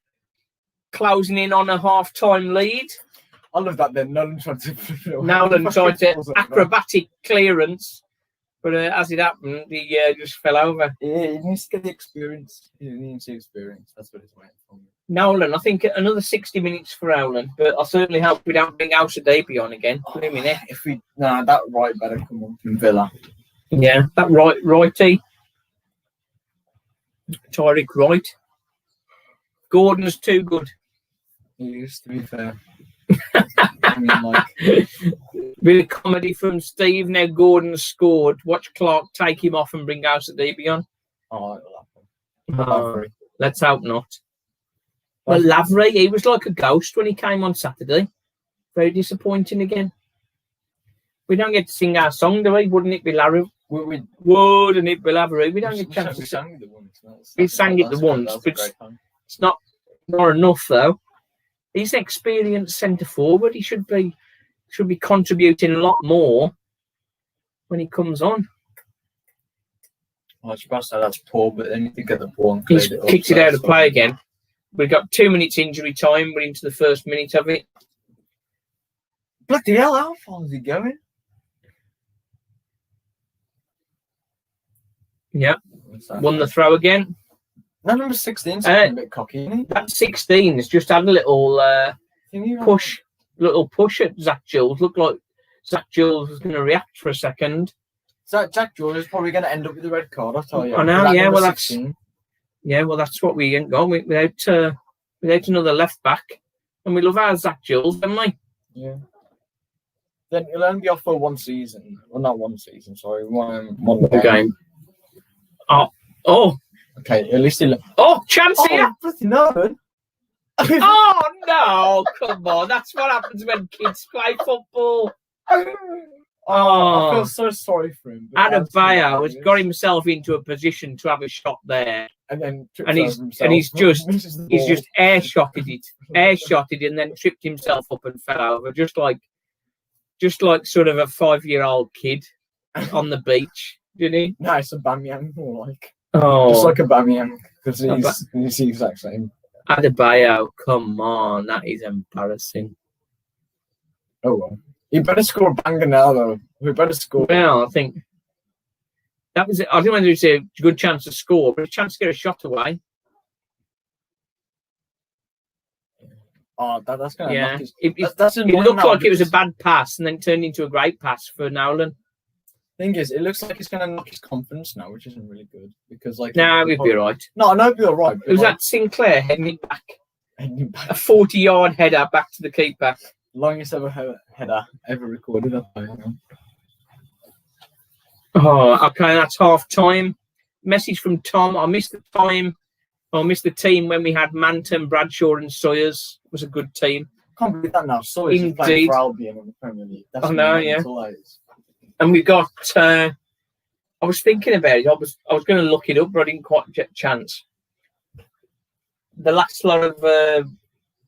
closing in on a half-time lead. I love that then. Nolan tried to acrobatic clearance. But as it happened, he just fell over. Yeah, he needs to get the experience. He needs the experience. That's what it's waiting for. Nolan, I think another 60 minutes for Nolan, but I certainly hope we don't bring Al-Shadabi on again. That right better come on from Villa. Yeah, that righty. Tyreek Wright. Gordon's too good. He used to be fair. I mean, like, Bit of comedy from Steve. Now Gordon's scored. Watch Clark take him off and bring House of DB on. oh, it'll happen. Let's hope not. Well, Lavery, he was like a ghost when he came on Saturday. Very disappointing again. We don't get to sing our song, do we? Wouldn't it be Larry? Wouldn't it be Lavery? We don't get a chance to sing. We sang it the once, but it's not enough though. He's an experienced centre forward. He should be contributing a lot more when he comes on. I was supposed to say that's poor, but then you think of the ball and he's kicked it out of play again. We've got 2 minutes injury time. We're into the first minute of it. Bloody hell, how far is he going? Yeah. Won the throw again. That number 16's a bit cocky, isn't he? That 16 has just had a little push at Zach Jules. Looked like Zach Jules was going to react for a second. Jack Jules is probably going to end up with a red card, I'll tell you. I know, yeah. Well, that's what we ain't got without another left back. And we love our Zach Jules, don't we? Yeah. Then he'll only be off for 1 season. Well, not 1 season, sorry. One game. Oh. Okay, at least he'll... Oh, chance here! No. Oh, no! Come on, that's what happens when kids play football. I feel so sorry for him. Adebayo has got himself into a position to have a shot there. And he's just air-shotted it, and then tripped himself up and fell over, just like sort of a 5-year-old kid on the beach, didn't he? No, it's a Bamyang, more like. Oh, just like a Bamyang, because he's the exact same. Adebayo, come on, that is embarrassing. Oh well, you better score a banger now, though. We better score. Well, I think that was it. I think it was a good chance to score, but a chance to get a shot away. Oh, that's going to knock his... It looked like it was a bad pass and then turned into a great pass for Nolan. Thing is, it looks like it's going to knock his confidence now, which isn't really good because, like, no, we'd be all right. No, I know it'd be all right. It was like, that Sinclair heading it back. A 40-yard header back to the keeper. Longest ever header ever recorded. Oh, okay, that's half time. Message from Tom. I missed the time. I missed the team when we had Manton, Bradshaw, and Sawyers. It was a good team. I can't believe that now. Sawyers is playing for Albion in the Premier League. That's yeah. And we got. I was thinking about it. I was going to look it up, but I didn't quite get a chance. The last lot of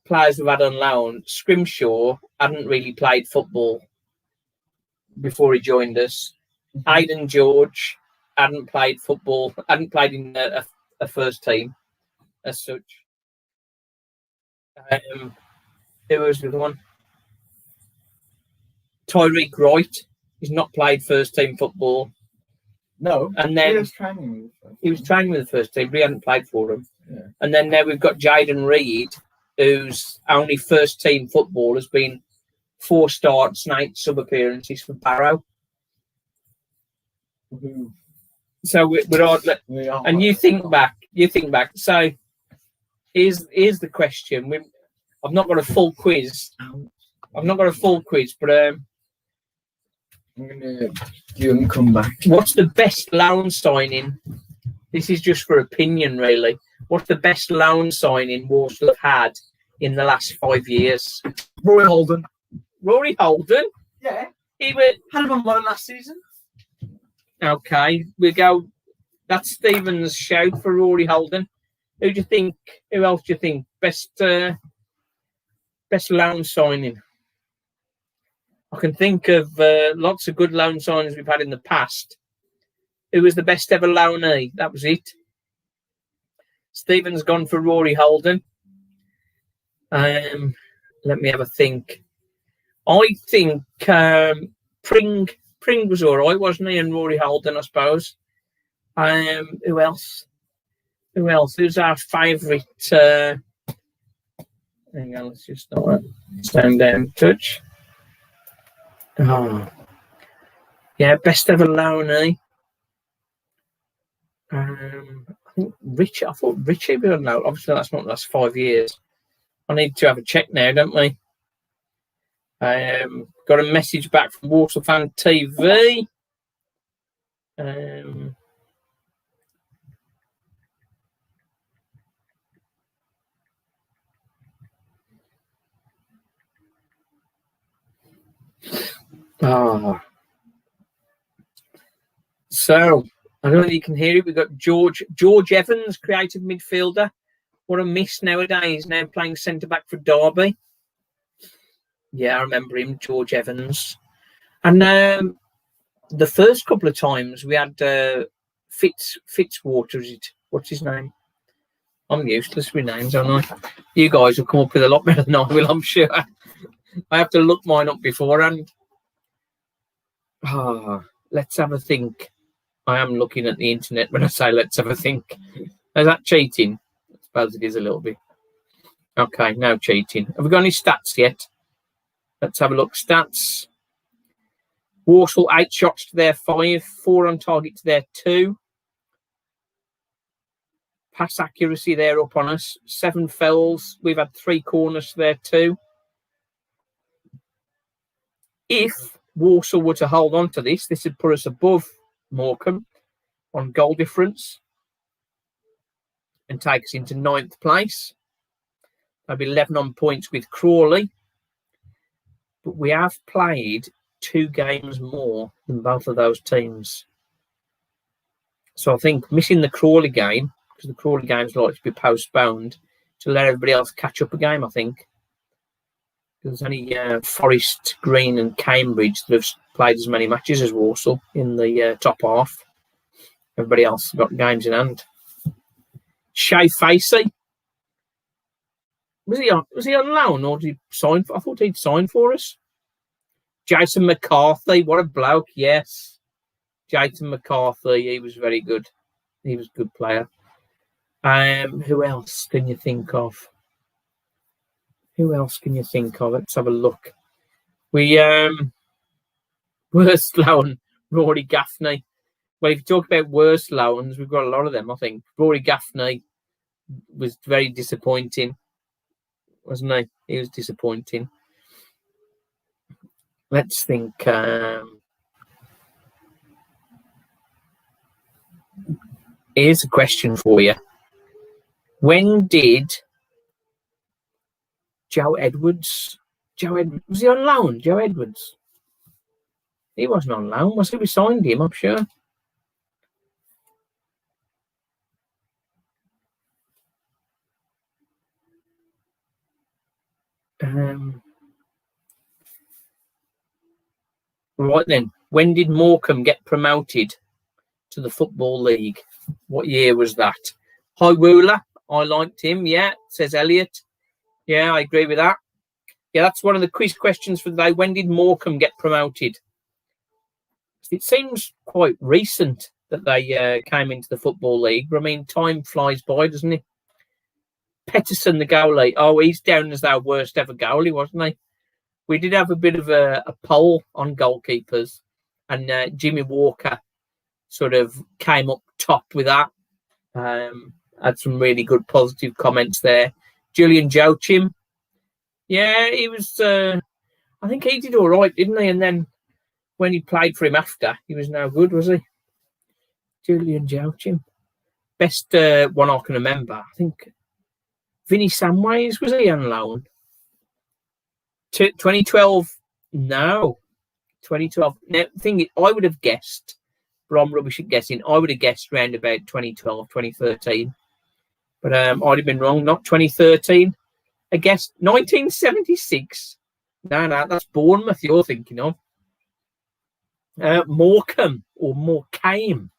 players we've had on loan, Scrimshaw hadn't really played football before he joined us. Aidan George hadn't played football. Hadn't played in a first team as such. Who was the other one? Tyreek Wright. He's not played first team football. No. And then he was training with the first team, but he hadn't played for them. Yeah. And then now we've got Jaden Reed, whose only first team football has been 4 starts and 8 sub appearances for Barrow. Mm-hmm. So we're odd. And you think back. So here's the question. I've not got a full quiz. But I'm gonna give him come back. What's the best loan signing? This is just for opinion, really. What's the best loan signing Walsall have had in the last 5 years? Rory Holden. Rory Holden? Yeah. He had him on loan last season. Okay, we go. That's Stephen's shout for Rory Holden. Who else do you think? Best loan signing? I can think of lots of good loan signings we've had in the past. Who was the best ever loanee? That was it. Stephen's gone for Rory Holden. Let me have a think. I think Pring was all right, wasn't he? And Rory Holden, I suppose. Who else? Who's our favourite? Hang on, let's just stand down touch. Oh, yeah, best ever loanee. I think Richie. I thought Richie would know. Obviously, that's not the last 5 years. I need to have a check now, don't we? Got a message back from Walsall Fan TV. So I don't know if you can hear it. We've got George Evans, creative midfielder. What a miss nowadays. Now playing centre back for Derby. Yeah, I remember him, George Evans. And the first couple of times we had Fitzwater. Is it? What's his name? I'm useless with names, aren't I? You guys will come up with a lot better than I will, I'm sure. I have to look mine up beforehand. Let's have a think. I am looking at the internet when I say let's have a think. Is that cheating? I suppose it is a little bit. Okay, no cheating. Have we got any stats yet? Let's have a look. Stats. Walsall 8 shots to their 5, 4 on target to their 2. Pass accuracy, they're up on us. 7 fouls. We've had 3 corners to their 2. If Walsall were to hold on to this would put us above Morecambe on goal difference and take us into 9th place. That'd be 11 on points with Crawley. But we have played 2 games more than both of those teams. So I think missing the Crawley game, because the Crawley game is likely to be postponed, to let everybody else catch up a game, I think. There's only Forest Green and Cambridge that have played as many matches as Walsall in the top half. Everybody else got games in hand. Shay Facey. Was he on loan or did he sign? I thought he'd signed for us. Jason McCarthy, what a bloke! Yes, Jason McCarthy. He was very good. He was a good player. Who else can you think of? Let's have a look. We worst loan, Rory Gaffney. Well, if you talk about worst loans, we've got a lot of them, I think. Rory Gaffney was very disappointing, wasn't he? He was disappointing. Let's think. Here's a question for you. When did Joe Edwards, was he on loan? Joe Edwards? He wasn't on loan, was he? We signed him, I'm sure. Right then, when did Morecambe get promoted to the Football League? What year was that? High Wooler, I liked him, yeah, says Elliot. Yeah, I agree with that. Yeah, that's one of the quiz questions for the day. When did Morecambe get promoted? It seems quite recent that they came into the Football League, but I mean, time flies by, doesn't it? Petterson, the goalie. Oh, he's down as our worst ever goalie, wasn't he? We did have a bit of a poll on goalkeepers, and Jimmy Walker sort of came up top with that. Had some really good positive comments there. Julian Joachim. Yeah, he was, I think he did all right, didn't he? And then when he played for him after, he was no good, was he? Julian Joachim. Best one I can remember, I think Vinny Samways, was he on loan? 2012, no. 2012. Now, the thing is, I would have guessed, but I'm rubbish at guessing, I would have guessed around about 2012, 2013. But I'd have been wrong, not 2013. I guessed 1976. No, that's Bournemouth you're thinking of. Morecambe or Morecambe.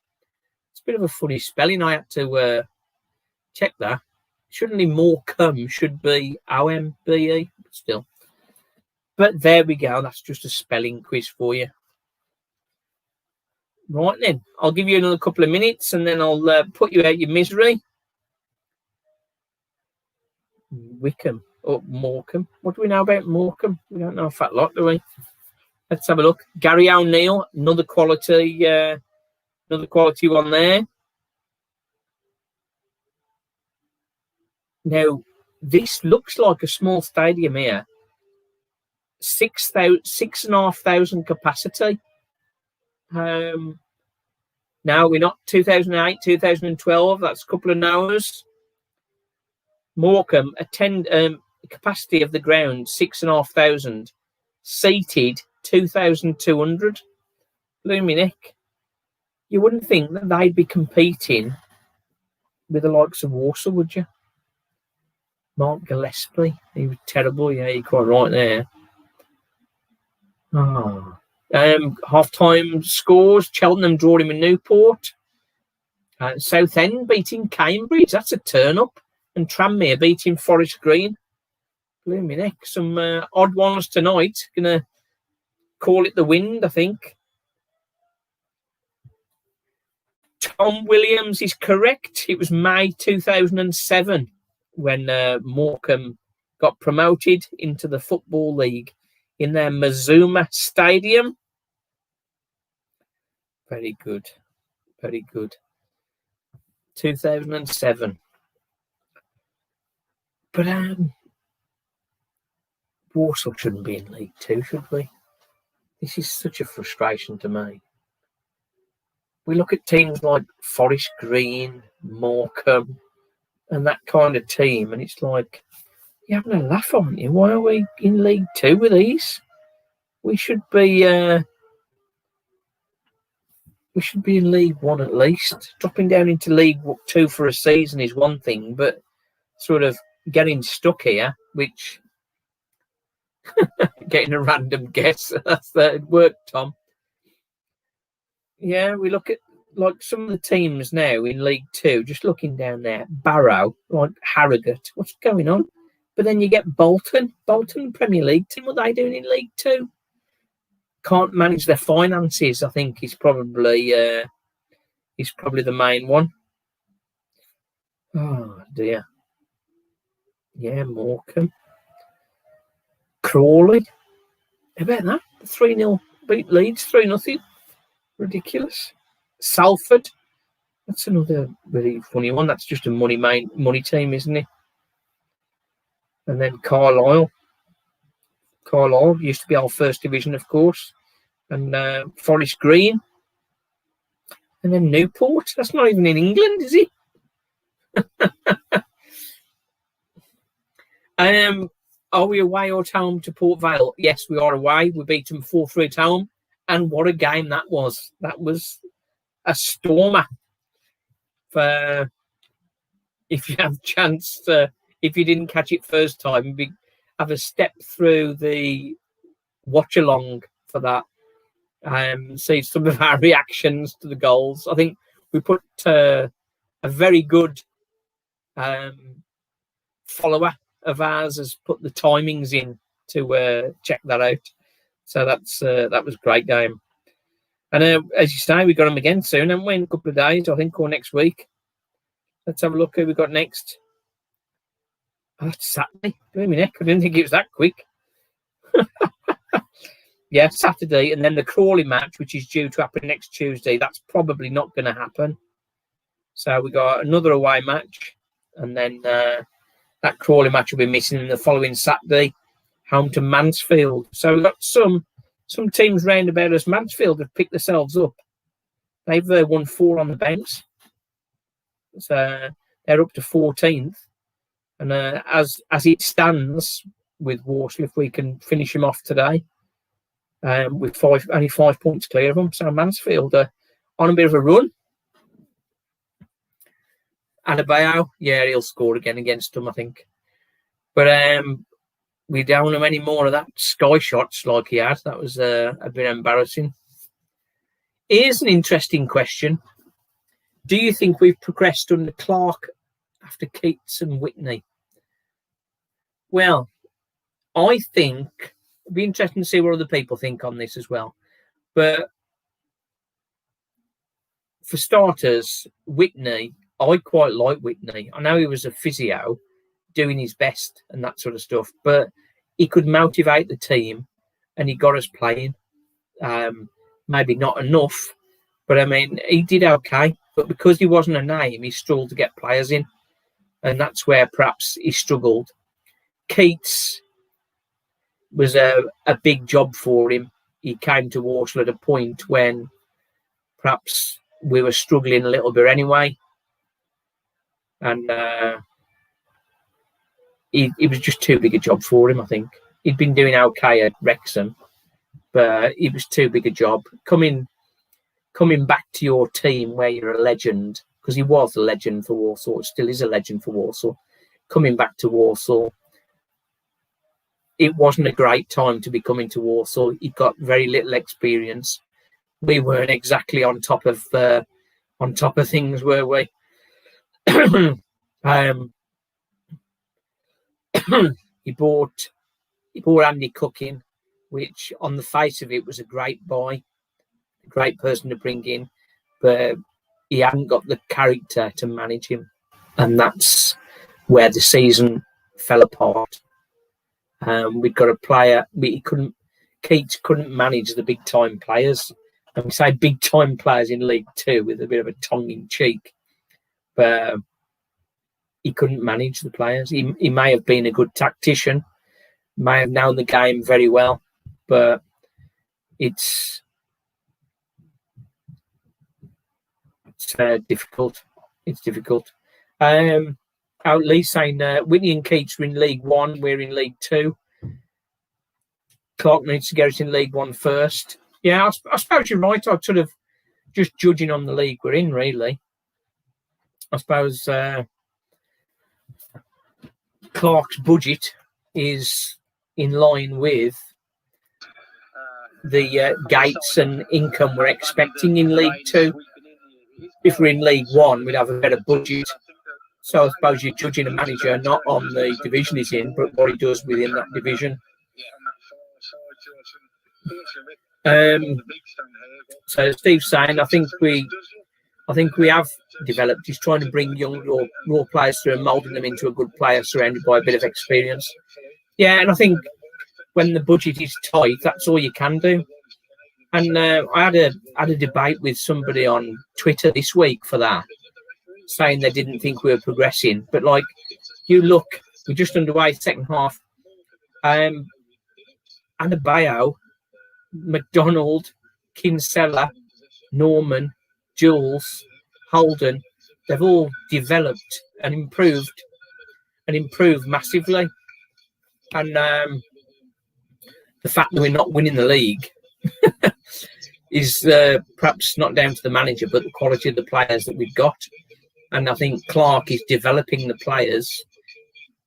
It's a bit of a funny spelling. I had to check that. Shouldn't be Morecambe, should be O-M-B-E, but still. But there we go. That's just a spelling quiz for you. Right then, I'll give you another couple of minutes and then I'll put you out your misery. Wickham or Morecambe. What do we know about Morecambe? We don't know a fat lot, do we? Let's have a look. Gary O'Neill, another quality one there. Now, this looks like a small stadium here. 6,500 capacity. Now we're not 2008, 2012. That's a couple of hours. Morecambe, capacity of the ground 6,500. Seated 2,200. Blooming heck. You wouldn't think that they'd be competing with the likes of Walsall, would you? Mark Gillespie, he was terrible. Yeah, you're quite right there. Half-time scores: Cheltenham drawing with Newport. Southend beating Cambridge. That's a turn-up. And Tranmere beating Forest Green. Blooming heck. Some odd ones tonight. Gonna call it the wind, I think. Tom Williams is correct. It was May 2007 when Morecambe got promoted into the Football League in their Mazuma Stadium. Very good. Very good. 2007. But Walsall shouldn't be in League Two, should we? This is such a frustration to me. We look at teams like Forest Green, Morecambe, and that kind of team, and it's like, you're having a laugh, aren't you? Why are we in League Two with these? We should be in League One at least. Dropping down into League Two for a season is one thing, but sort of getting stuck here, which getting a random guess, that's the work, Tom. Yeah, we look at like some of the teams now in League Two, just looking down there. Barrow, like Harrogate, what's going on? But then you get Bolton Premier League team. What are they doing in League Two? Can't manage their finances, I think, is probably the main one. Oh dear. Yeah, Morecambe. Crawley. How about that? 3-0 beat Leeds, 3-0. Ridiculous. Salford. That's another really funny one. That's just a money team, isn't it? And then Carlisle. Carlisle used to be our first division, of course. And Forest Green. And then Newport. That's not even in England, is it? Are we away or at home to Port Vale? Yes, we are away. We beat them 4-3 at home. And what a game that was. That was a stormer. For if you have a chance to, if you didn't catch it first time, have a step through the watch-along for that. See some of our reactions to the goals. I think we put a very good follower of ours has put the timings in to check that out. So that was a great game. And as you say, we got them again soon, haven't we? In a couple of days, I think, or next week. Let's have a look who we got next. Oh, it's Saturday. I didn't think it was that quick. Yeah, Saturday, and then the Crawley match, which is due to happen next Tuesday. That's probably not going to happen. So we got another away match, and then that Crawley match will be missing in the following Saturday, home to Mansfield. So we've got some teams round about us. Mansfield have picked themselves up. They've won 4 on the bounce. So they're up to 14th. And as it stands with Walsall, if we can finish them off today, with only 5 points clear of them. So Mansfield are on a bit of a run. Adebayo, yeah, he'll score again against them, I think. But we don't have any more of that sky shots like he had. That was a bit embarrassing. Here's an interesting question. Do you think we've progressed under Clark after Keats and Whitney? Well, I think it'd be interesting to see what other people think on this as well. But for starters, Whitney, I quite like Whitney. I know he was a physio doing his best and that sort of stuff, but he could motivate the team and he got us playing. Maybe not enough, but I mean, he did okay. But because he wasn't a name, he struggled to get players in. and that's where perhaps he struggled. Keats was a big job for him. He came to Walsall at a point when perhaps we were struggling a little bit anyway, and it was just too big a job for him, I think. He'd been doing okay at Wrexham, but it was too big a job. Coming back to your team where you're a legend, because he was a legend for Walsall, still is a legend for Walsall. Coming back to Walsall, it wasn't a great time to be coming to Walsall. He got very little experience. We weren't exactly on top of things, were we? He bought Andy Cook in, which on the face of it was a great buy, a great person to bring in, but he hadn't got the character to manage him, and that's where the season fell apart. We got a player, Keats couldn't manage the big time players. And we say big time players in League Two with a bit of a tongue in cheek, but he couldn't manage the players. He may have been a good tactician, may have known the game very well, but it's difficult. It's difficult. Out Lee saying Whitney and Keats are in League One, we're in League Two. Clark needs to get us in League One first. Yeah, I suppose you're right. I'm sort of just judging on the league we're in, really. I suppose Clark's budget is in line with the gates and income we're expecting in League Two. If we're in League One, we'd have a better budget. So I suppose you're judging a manager not on the division he's in, but what he does within that division. So Steve's saying, I think we have developed. He's trying to bring young raw players through and moulding them into a good player surrounded by a bit of experience. Yeah, and I think when the budget is tight, that's all you can do. And I had a debate with somebody on Twitter this week for that, saying they didn't think we were progressing. But like, you look, we're just underway second half. Adebayo, McDonald, Kinsella, Norman, Jules, Holden, they've all developed and improved massively. And the fact that we're not winning the league is perhaps not down to the manager, but the quality of the players that we've got. And I think Clark is developing the players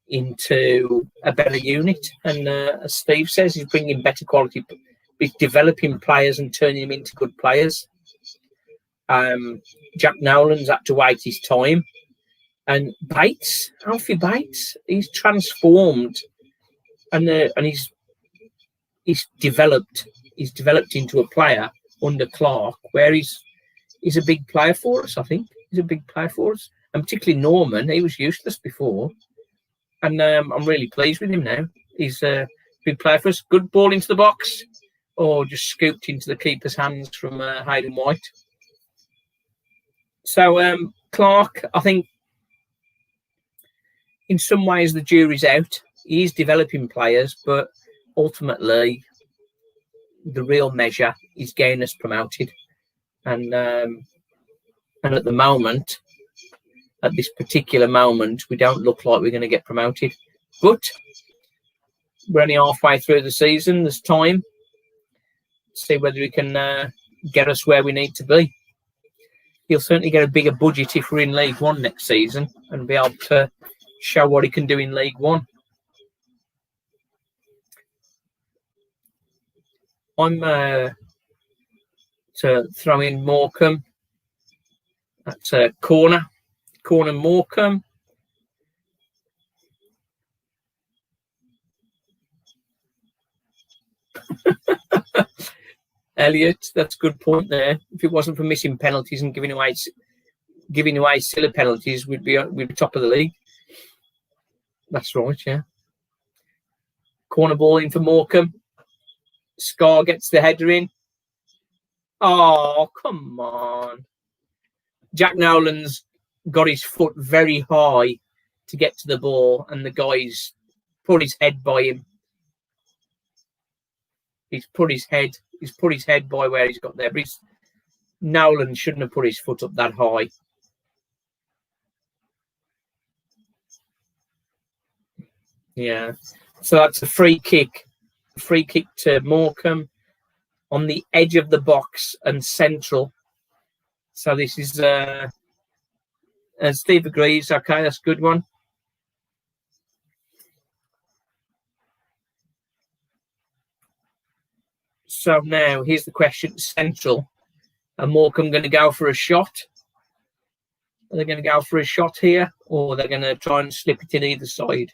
into a better unit. And as Steve says, he's bringing better quality. He's developing players and turning them into good players. Jack Nolan's had to wait his time. And Bates, Alfie Bates, he's transformed and he's developed into a player under Clark where he's a big player for us, I think. He's a big player for us. And particularly Norman, he was useless before. And I'm really pleased with him now. He's a big player for us. Good ball into the box, or just scooped into the keeper's hands from Hayden White. So Clark, I think in some ways the jury's out. He's developing players, but ultimately the real measure is getting us promoted. And at the moment, at this particular moment, we don't look like we're going to get promoted. But we're only halfway through the season. There's time. See whether we can get us where we need to be. He'll certainly get a bigger budget if we're in League One next season and be able to show what he can do in League One. I'm to throw in Morecambe. That's a corner Morecambe. Elliot, that's a good point there. If it wasn't for missing penalties and giving away silly penalties, we'd be top of the league. That's right, yeah. Corner ball in for Morecambe. Scar gets the header in. Oh, come on. Jack Nolan's got his foot very high to get to the ball, and the guy's put his head by him. He's put his head by where he's got there. But Nolan shouldn't have put his foot up that high. Yeah. So that's a free kick. Free kick to Morecambe on the edge of the box and central. So this is Steve agrees. Okay, that's a good one. So now here's the question: central. Are Morecambe going to go for a shot? Are they going to go for a shot here, or are they going to try and slip it in either side?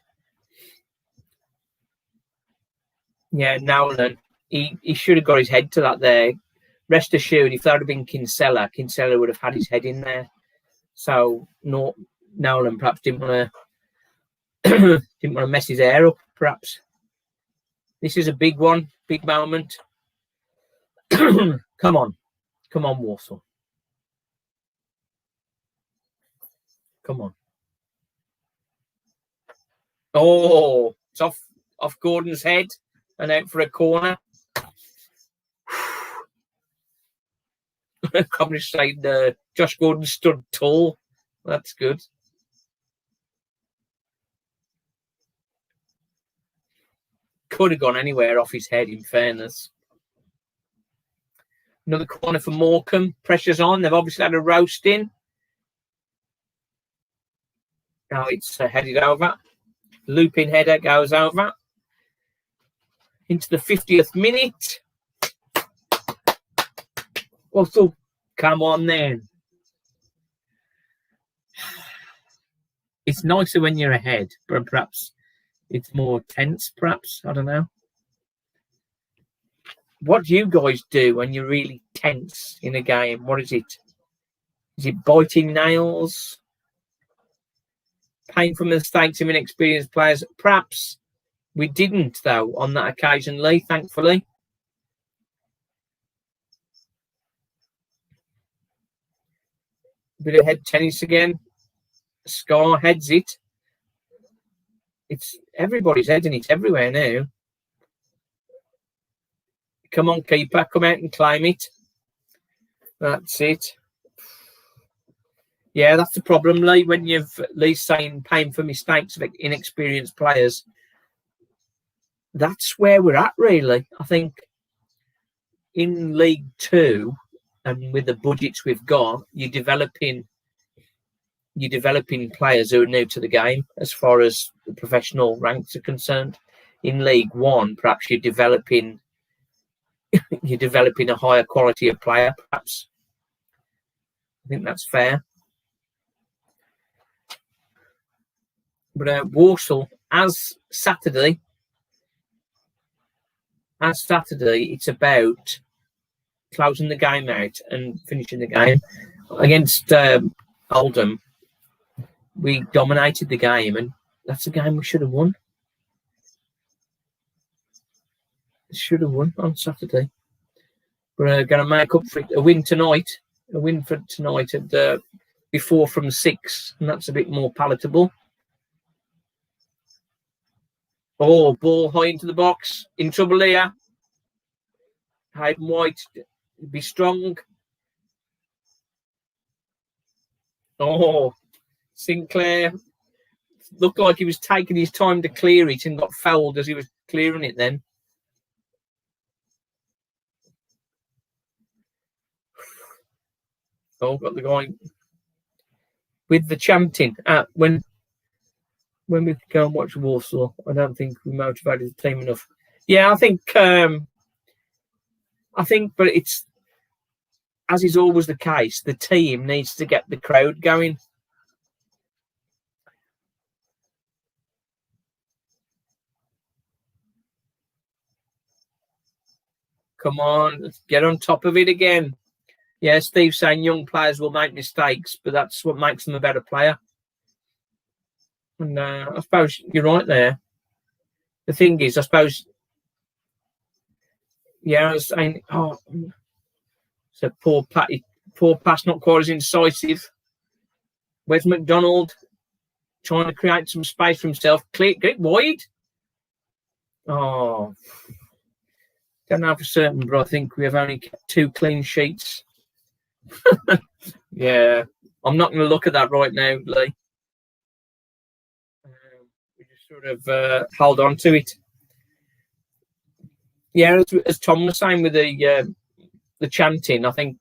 Yeah, Nolan. He should have got his head to that there. Rest assured, if that had been Kinsella would have had his head in there. So Nolan perhaps didn't want to mess his hair up. Perhaps this is a big one, big moment. Come on, Walsall. Come on. Oh, it's off Gordon's head and out for a corner. Comedy saying Josh Gordon stood tall. That's good. Could have gone anywhere off his head, in fairness. Another corner for Morecambe. Pressure's on. They've obviously had a roast in. Now it's headed over. Looping header goes over. Into the 50th minute. Also, come on then. It's nicer when you're ahead, but perhaps it's more tense, perhaps. I don't know. What do you guys do when you're really tense in a game? What is it? Is it biting nails? Painful mistakes of inexperienced players? Perhaps we didn't, though, on that occasion, Lee, thankfully. Bit of head tennis again. Scar heads it. It's everybody's heading it everywhere now. Come on, keeper, come out and claim it. That's it. Yeah, that's the problem, Lee, when Lee's saying paying for mistakes of inexperienced players. That's where we're at, really. I think in League 2, and with the budgets we've got, you're developing players who are new to the game as far as the professional ranks are concerned. In League 1, perhaps you're developing a higher quality of player, perhaps. I think that's fair. But Walsall, as Saturday, it's about closing the game out and finishing the game. Against Oldham, we dominated the game, and that's a game we should have won. Should have won on Saturday. We're going to make up for it. A win tonight. A win for tonight at before from 6, and that's a bit more palatable. Oh, ball high into the box. In trouble here. Hayden White, be strong. Oh, Sinclair looked like he was taking his time to clear it and got fouled as he was clearing it then. Oh, got the guy with the chanting. When we go and watch Walsall, I don't think we motivated the team enough. Yeah, I think, but it's, as is always the case, the team needs to get the crowd going. Come on, let's get on top of it again. Yeah, Steve's saying young players will make mistakes, but that's what makes them a better player. And I suppose you're right there. The thing is, I suppose, yeah, I was saying, it's a poor pass, not quite as incisive. Where's McDonald? trying to create some space for himself. Get it wide. Oh, don't know for certain, but I think we have only kept 2 clean sheets. Yeah, I'm not going to look at that right now, Lee. We just sort of hold on to it. Yeah, as Tom was saying with the chanting, I think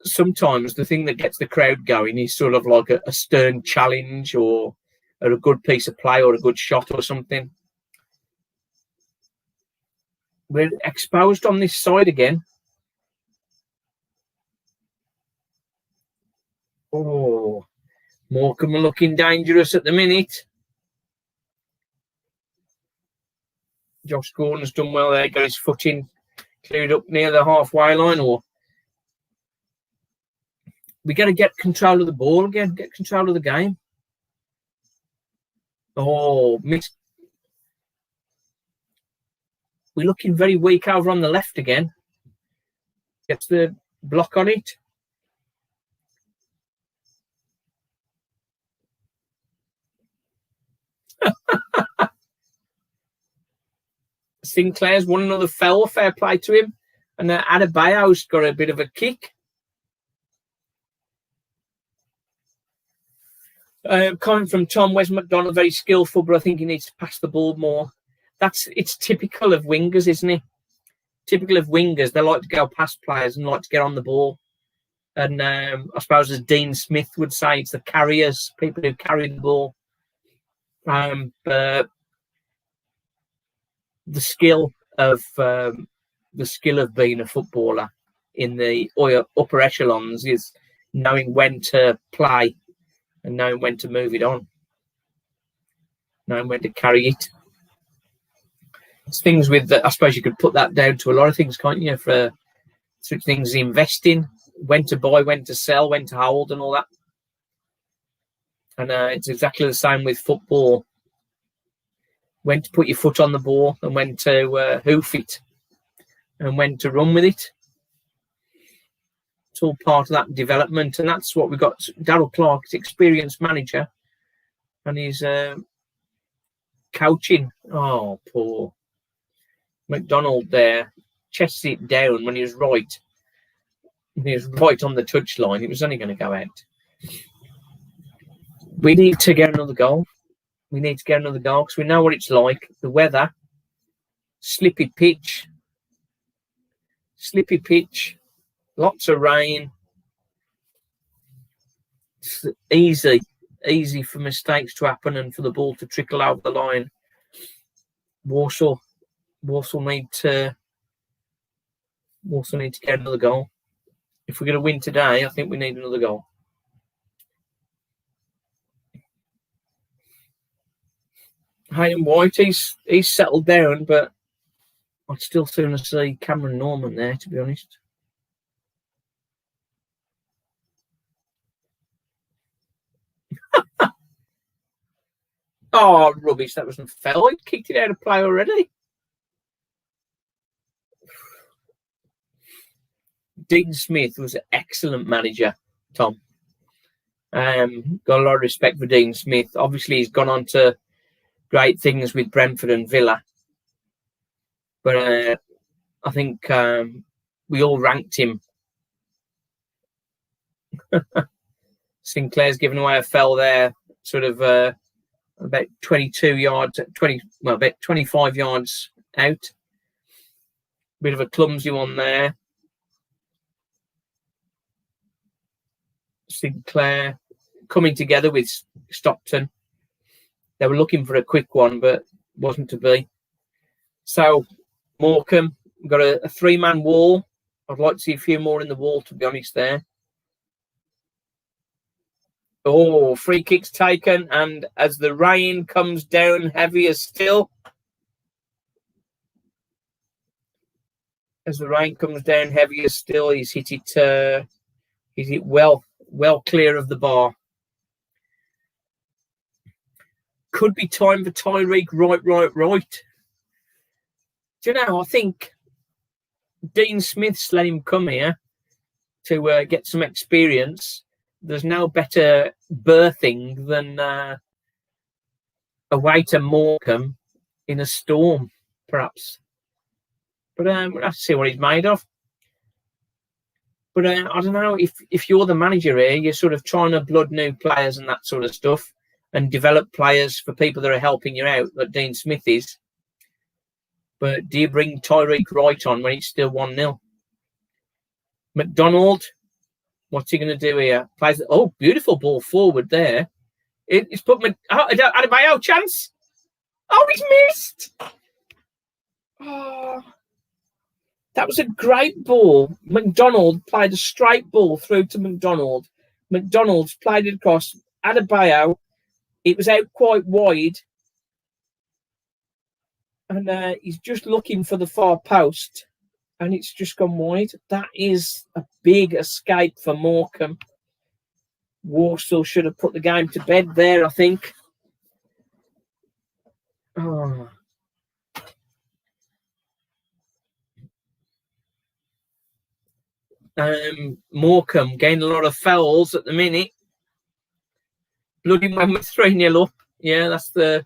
sometimes the thing that gets the crowd going is sort of like a stern challenge or a good piece of play or a good shot or something. We're exposed on this side again. Oh, Morecambe are looking dangerous at the minute. Josh Gordon's done well there, got his footing cleared up near the halfway line. Or we got to get control of the ball again, get control of the game. Oh, missed. We're looking very weak over on the left again. Gets the block on it. Sinclair's won another foul, fair play to him. And Adebayo's got a bit of a kick. Coming from Tom, Wes McDonald, very skillful, but I think he needs to pass the ball more. It's typical of wingers, isn't it? Typical of wingers, they like to go past players and like to get on the ball. And I suppose, as Dean Smith would say, it's the carriers, people who carry the ball. But the skill of being a footballer in the upper echelons is knowing when to play and knowing when to move it on, knowing when to carry it. It's things with I suppose you could put that down to a lot of things, can't you? For such things as investing, when to buy, when to sell, when to hold, and all that. And it's exactly the same with football. When to put your foot on the ball and when to hoof it and when to run with it. It's all part of that development, and that's what we've got. Darryl Clark is experienced manager, and he's coaching. Oh, poor McDonald there. Chests it down when he was right. He was right on the touchline. It was only going to go out. We need to get another goal. We need to get another goal because we know what it's like. The weather, slippy pitch, lots of rain. It's easy for mistakes to happen and for the ball to trickle over the line. Walsall need to get another goal. If we're going to win today, I think we need another goal. Hayden White, he's settled down, but I'd still sooner see Cameron Norman there, to be honest. Oh, rubbish. That wasn't foul. He kicked it out of play already. Dean Smith was an excellent manager, Tom. Got a lot of respect for Dean Smith. Obviously, he's gone on to great things with Brentford and Villa. But I think we all ranked him. Sinclair's given away a foul there, sort of about 22 yards, about 25 yards out. Bit of a clumsy one there. Sinclair coming together with Stockton. They were looking for a quick one, but wasn't to be. So Morecambe got a 3-man wall. I'd like to see a few more in the wall, to be honest, there. Oh, free kicks taken, and as the rain comes down heavier still. He's hit it well clear of the bar. Could be time for Tyreek right. Do you know, I think Dean Smith's let him come here to get some experience. there's no better berthing than away to Morecambe in a storm, perhaps. But we'll have to see what he's made of. But I don't know, if you're the manager here, you're sort of trying to blood new players and that sort of stuff, and develop players for people that are helping you out, like Dean Smith is. But do you bring Tyreek Wright on when it's still 1-0? McDonald, what's he going to do here? Plays. Oh, beautiful ball forward there. It's put Adebayo chance. Oh, he's missed. Oh, that was a great ball. McDonald played a straight ball through to McDonald. McDonald's played it across. Adebayo, it was out quite wide. And he's just looking for the far post. And it's just gone wide. That is a big escape for Morecambe. Walsall should have put the game to bed there, I think. Oh. Morecambe gained a lot of fouls at the minute. Bloody when we're 3-0 up. Yeah, that's what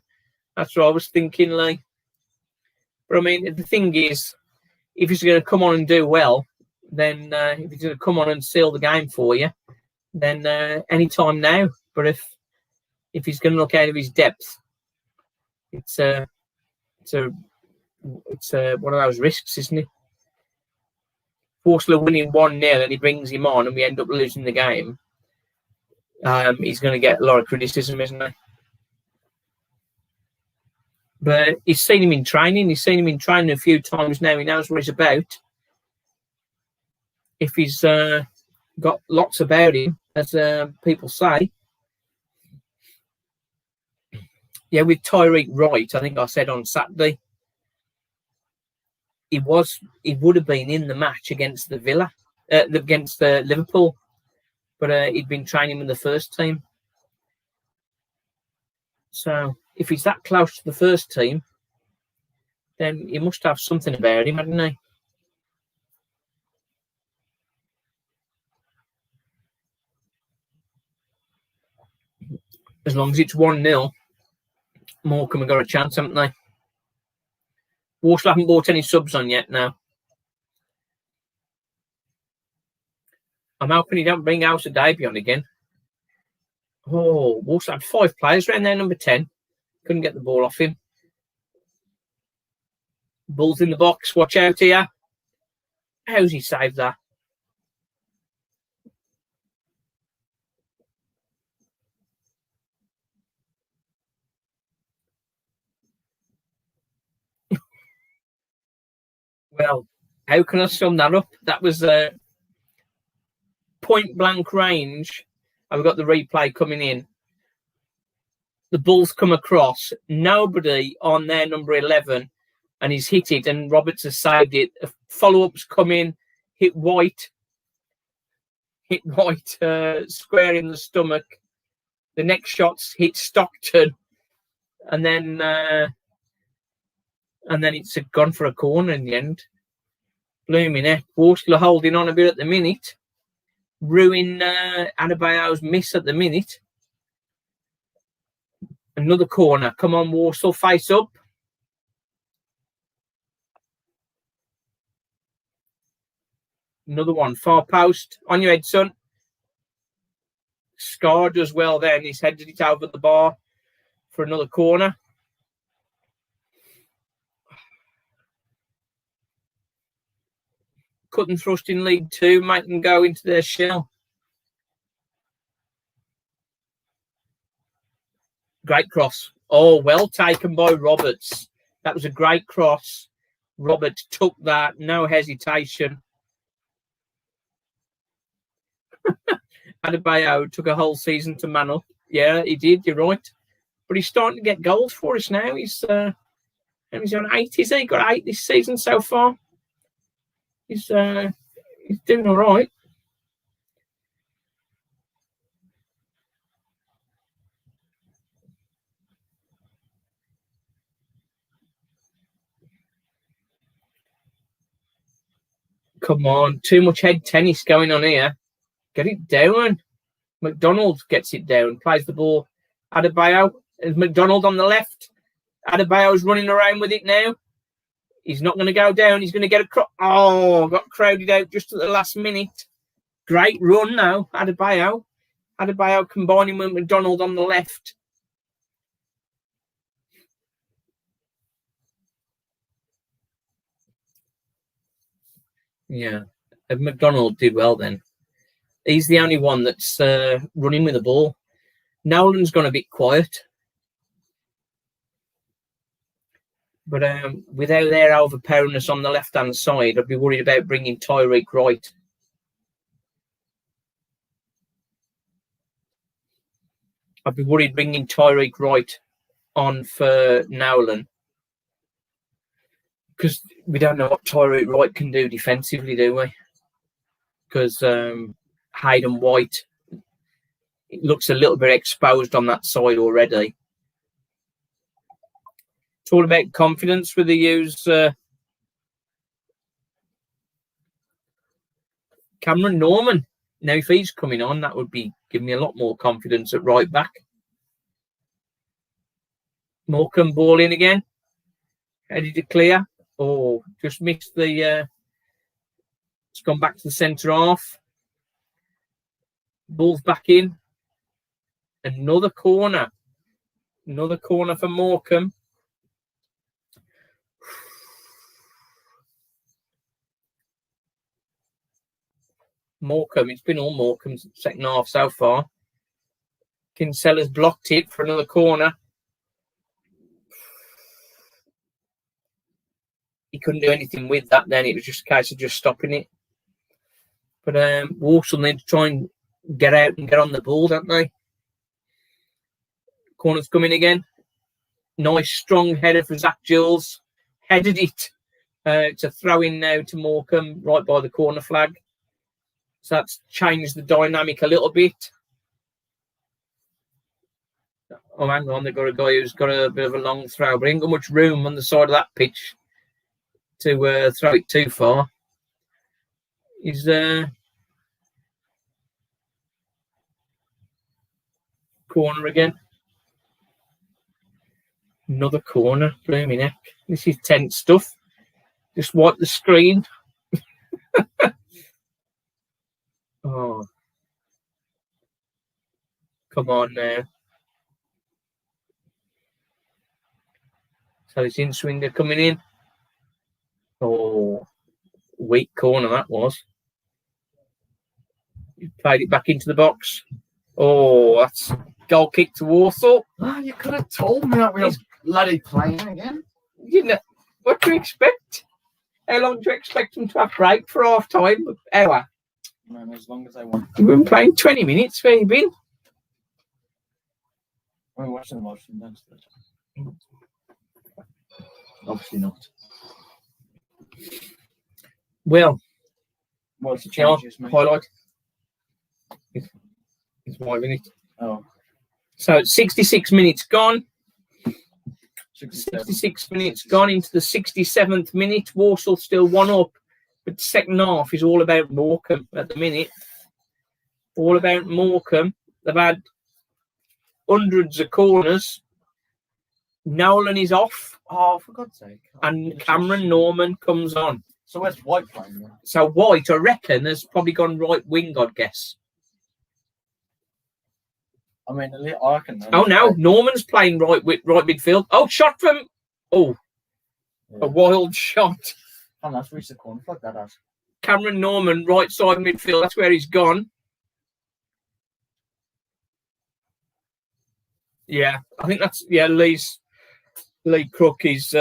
I was thinking, Lee. But I mean, the thing is, if he's going to come on and do well, then if he's going to come on and seal the game for you, then any time now. But if he's going to look out of his depth, it's one of those risks, isn't it? Walsall winning 1-0 and he brings him on and we end up losing the game. He's going to get a lot of criticism, isn't he? But he's seen him in training. He's seen him in training a few times now. He knows what he's about. If he's got lots about him, as people say. Yeah, with Tyreek Wright, I think I said on Saturday, he would have been in the match against the against Liverpool, but he'd been training with the first team. So if he's that close to the first team, then he must have something about him, hadn't he? As long as it's 1-0, Morecambe have got a chance, haven't they? Walsall haven't bought any subs on yet now. I'm hoping he don't bring House of Davey on again. Oh, Walsall had 5 players around there, number 10. Couldn't get the ball off him. Bulls in the box. Watch out here. How's he saved that? Well, how can I sum that up? That was point blank range. I've got the replay coming in. The Bulls come across. Nobody on their number 11. And he's hit it, and Roberts has saved it. Follow-ups come in, hit White, square in the stomach. The next shots hit Stockton, and then it's gone for a corner in the end. Blooming heck. Walsall holding on a bit at the minute. Ruin Adebayo's miss at the minute. Another corner. Come on, Walsall, face up. Another one, far post. On your head, son. Scar does well there, and he's headed it over the bar for another corner. Cut and thrust in League 2, make them go into their shell. Great cross. Oh, well taken by Roberts. That was a great cross. Roberts took that, no hesitation. Adebayo took a whole season to man up. Yeah, he did. You're right. But he's starting to get goals for us now. He's on 8, is he? Got 8 this season so far. He's doing all right. Come on, too much head tennis going on here. Get it down. McDonald gets it down, plays the ball. Adebayo. Is McDonald on the left. Adebayo's running around with it now. He's not going to go down. He's going to get a got crowded out just at the last minute. Great run now, Adebayo. Adebayo combining with McDonald on the left. Yeah, McDonald did well then. He's the only one that's running with the ball. Nolan's gone a bit quiet. But without their overpowering us on the left-hand side, I'd be worried about bringing Tyreek Wright. I'd be worried bringing Tyreek Wright on for Nolan. Because we don't know what Tyreek Wright can do defensively, do we? Because Hayden White, it looks a little bit exposed on that side already. It's all about confidence with the use. Cameron Norman. Now, if he's coming on, that would be giving me a lot more confidence at right back. Morecambe ball in again. Headed to clear. Oh, just missed the... it's gone back to the centre half. Ball's back in. Another corner. Another corner for Morecambe. Morecambe, it's been all Morecambe's second half so far. Kinsella's blocked it for another corner. He couldn't do anything with that then. It was just a case of just stopping it. But Walsall need to try and get out and get on the ball, don't they? Corner's coming again. Nice strong header for Zach Gills. Headed it. It's a throw in now to Morecambe right by the corner flag. So that's changed the dynamic a little bit. Oh, hang on. They've got a guy who's got a bit of a long throw, but ain't got much room on the side of that pitch to throw it too far. He's corner again. Another corner. Blooming heck. This is tense stuff. Just wipe the screen. Oh. Come on now. So it's in swinger coming in. Oh, weak corner that was. He played it back into the box. Oh, that's goal kick to Walsall. Oh, you could have told me that we were bloody playing again. You know, what do you expect? How long do you expect them to have break for half time? Hour. Man, as long as I want. We've been playing 20 minutes. Where you been? We're watching the motion downstairs. Obviously not. Well, what's the changes, mate? Highlight. It's 5 minutes. Oh. So 66 minutes gone. 67. 66 minutes gone into the 67th minute. Walsall still 1 up. But the second half is all about Morecambe at the minute. All about Morecambe. They've had hundreds of corners. Nolan is off. Oh, for God's sake. And Cameron Norman comes on. So where's White playing then? So White, I reckon, has probably gone right wing, I'd guess. I mean, I reckon. Oh, no. Norman's playing right midfield. Oh, shot from... Oh, yeah. A wild shot. Oh, that's reached the corner. Fuck that ass. Cameron Norman, right side midfield. That's where he's gone. Yeah, I think that's... Yeah, Lee Crook is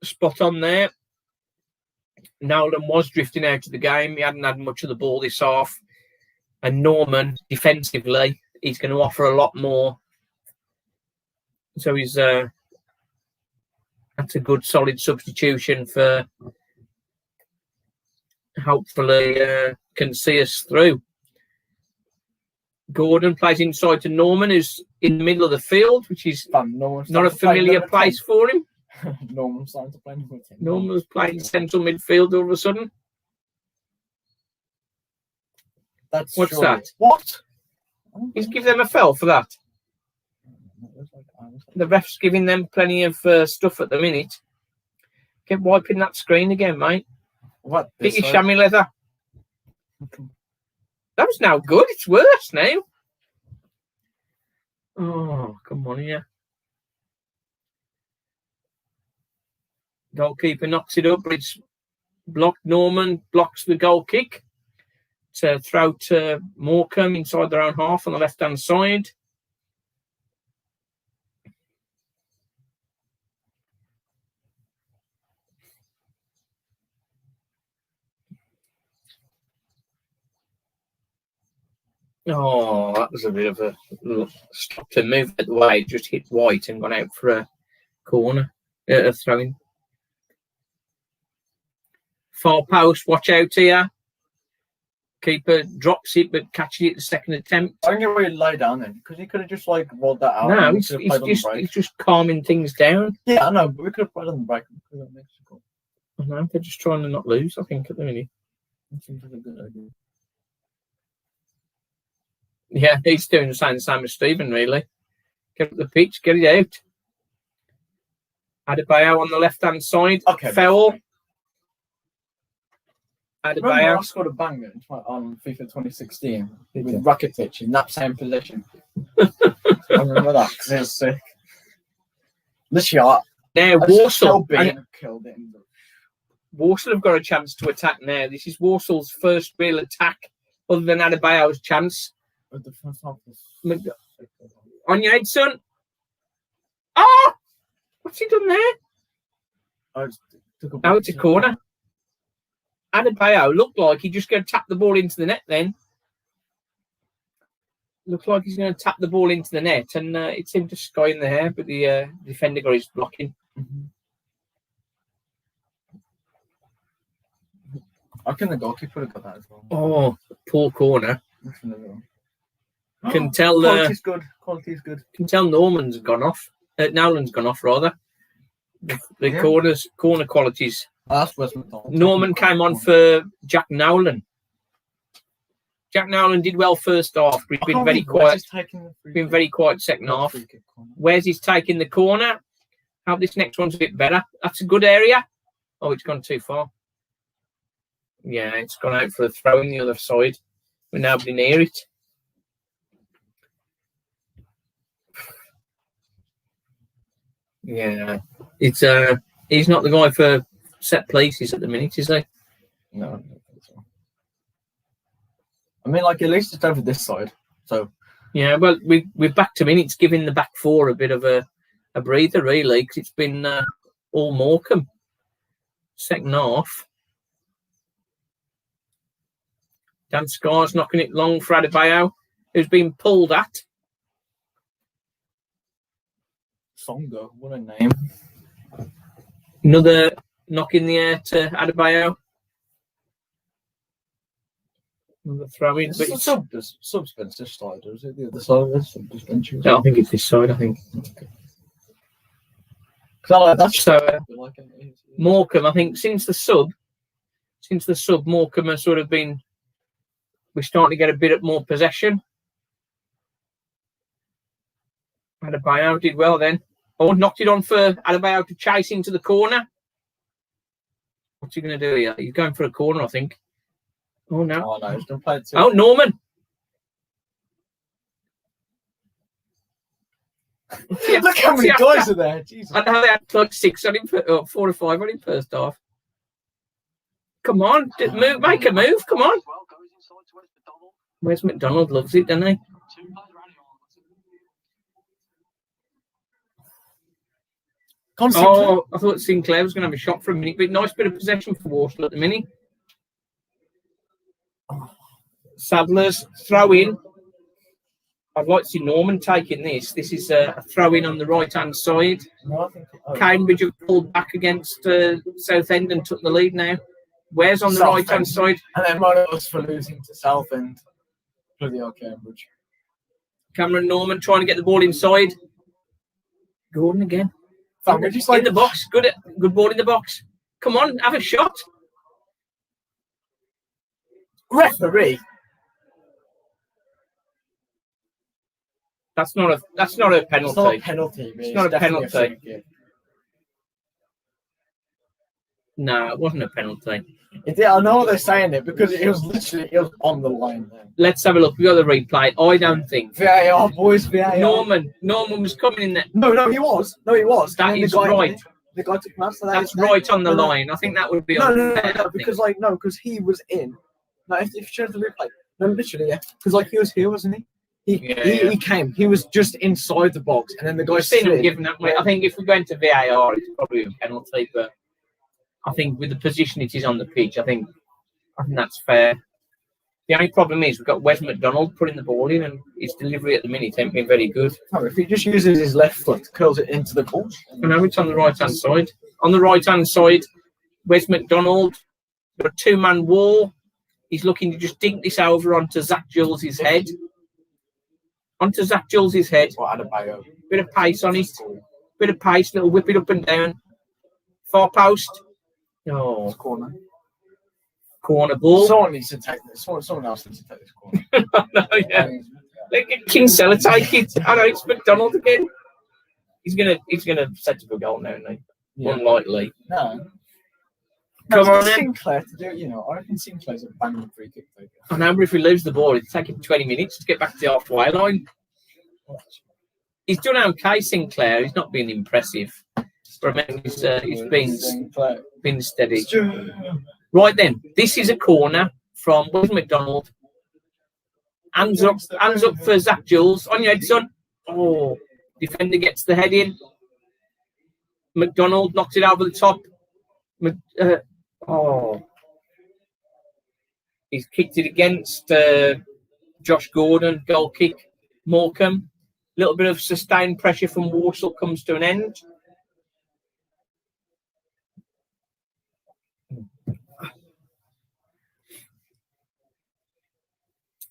spot on there. Nolan was drifting out of the game. He hadn't had much of the ball this half. And Norman, defensively, he's going to offer a lot more. So he's that's a good, solid substitution for hopefully can see us through. Gordon plays inside to Norman, who's in the middle of the field, which is not a familiar place for him. Norman's starting to play number 10. Norman was playing central midfield all of a sudden. What's that? What? He's giving them a foul for that. The ref's giving them plenty of stuff at the minute. Keep wiping that screen again, mate. What? Get your chamois leather. That was now good. It's worse now. Oh, come on here. Goalkeeper knocks it up. It's blocked. Norman blocks the goal kick to throw to Morecambe inside their own half on the left-hand side. Oh, that was a bit of a stop to move it away. Just hit White and gone out for a corner, a throw-in. Far post, watch out here. Keeper drops it, but catches it the second attempt. I don't get where he lay down then, because he could have just like rolled that out. No, he's just calming things down. Yeah, I know, but we could have played on the break. I know, they're just trying to not lose, I think, at the minute. That seems like a good idea. Yeah, he's doing the same as Stephen, really. Get up the pitch, get it out. Adebayo on the left-hand side. Okay. Foul. Remember I scored a banger on FIFA 2016 with Rakitic in that same position. I remember that because it was sick. The shot. Now, Walsall. Killed it. Walsall have got a chance to attack now. This is Walsall's first real attack, other than Adebayo's chance. The first half on your head, son. Oh! What's he done there? Now it's a corner. Adebayo looked like he's just going to tap the ball into the net then. Looked like he's going to tap the ball into the net, and it seemed to sky in the air, but the defender got his blocking. I think the goalkeeper would have got that as well. Oh, poor corner. Can tell quality's good. Quality's good. Can tell Norman's gone off. Nowland's gone off rather. The corner qualities. That's West McDonald. Norman came on for Jack Nowlan. Jack Nowlan did well first half, but he's been very quiet. Been very quiet second half. Where's he's taking the corner? Hope this next one's a bit better. That's a good area. Oh, it's gone too far. Yeah, it's gone out for a throw on the other side. We're nobody near it. Yeah, it's he's not the guy for set places at the minute, is he? No, I don't think so. I mean, like at least it's over this side. So yeah, well, we're back to minutes, giving the back four a bit of a breather, really, because it's been all Morecambe. Second half. Dan Scar's knocking it long for Adebayo, who's been pulled at. Songo, what a name. Another knock in the air to Adebayo. Another throw in. But Sub's been this side, or is it the other side? No, I think it's this side, I think. So, Morecambe, I think since the sub, Morecambe has sort of been, we're starting to get a bit more possession. Adebayo did well then. Oh, knocked it on for Adebayo to chase into the corner. What's he going to do here? He's going for a corner, I think. Oh, no. Oh, no, he's going to play it too. Oh, Norman. Look how many guys are there. Jesus. I know they had like 6 on him, 4 or 5 on him first half. Come on, move, make a move. Come on. Where's McDonald? Loves it, doesn't he? Oh, I thought Sinclair was going to have a shot for a minute, but nice bit of possession for Walsall at the minute. Sadler's throw in. I'd like to see Norman taking this. This is a throw in on the right hand side. Cambridge have pulled back against Southend and took the lead now. Where's on the right hand side? And then one of us for losing to Southend. Bloody hell, Cambridge. Cameron Norman trying to get the ball inside. Gordon again. In the box. Good ball in the box. Come on, have a shot. Referee. That's not a penalty. It's not a penalty. It's not a definitely penalty. free kick. No, it wasn't a penalty. I know they're saying it because it was on the line there. Let's have a look. We got the replay. I don't think. VAR, boys, VAR. Norman was coming in there. No, he was. That is right. The guy took him out, so That's right on the line. I think that would be unfair. No, because he was in. No, if you show the replay, no, literally, yeah, because he was here, wasn't he? He came. He was just inside the box, and then the guy seen him giving that way. I think if we go into VAR, it's probably a penalty, but I think with the position it is on the pitch, I think that's fair. The only problem is we've got Wes McDonald putting the ball in, and his delivery at the minute ain't been very good. Oh, if he just uses his left foot, curls it into the ball. I know it's on the right-hand side. On the right-hand side, Wes McDonald, got a two-man wall. He's looking to just dink this over onto Zach Jules' head. Onto Zach Jules' head. Bit of pace on it. Bit of pace, little whip it up and down. Far post. Oh, corner ball. Someone needs to take this. Someone else needs to take this corner. No, yeah. Let Kinsella take it. I know it's McDonald again. He's gonna set up a goal now, isn't he? Yeah. Unlikely. No. Come on, then. Sinclair to do it, I reckon Sinclair's a banging free kick taker. I know, but if we lose the ball, it'll take him 20 minutes to get back to the halfway line. He's done okay, Sinclair. He's not been impressive. But I mean, he's been steady. Right then, this is a corner from Wes McDonald. Hands up for Zach Jules. On your head, son. Oh, defender gets the head in. McDonald knocks it over the top. He's kicked it against Josh Gordon, goal kick. Morecambe. A little bit of sustained pressure from Walsall comes to an end.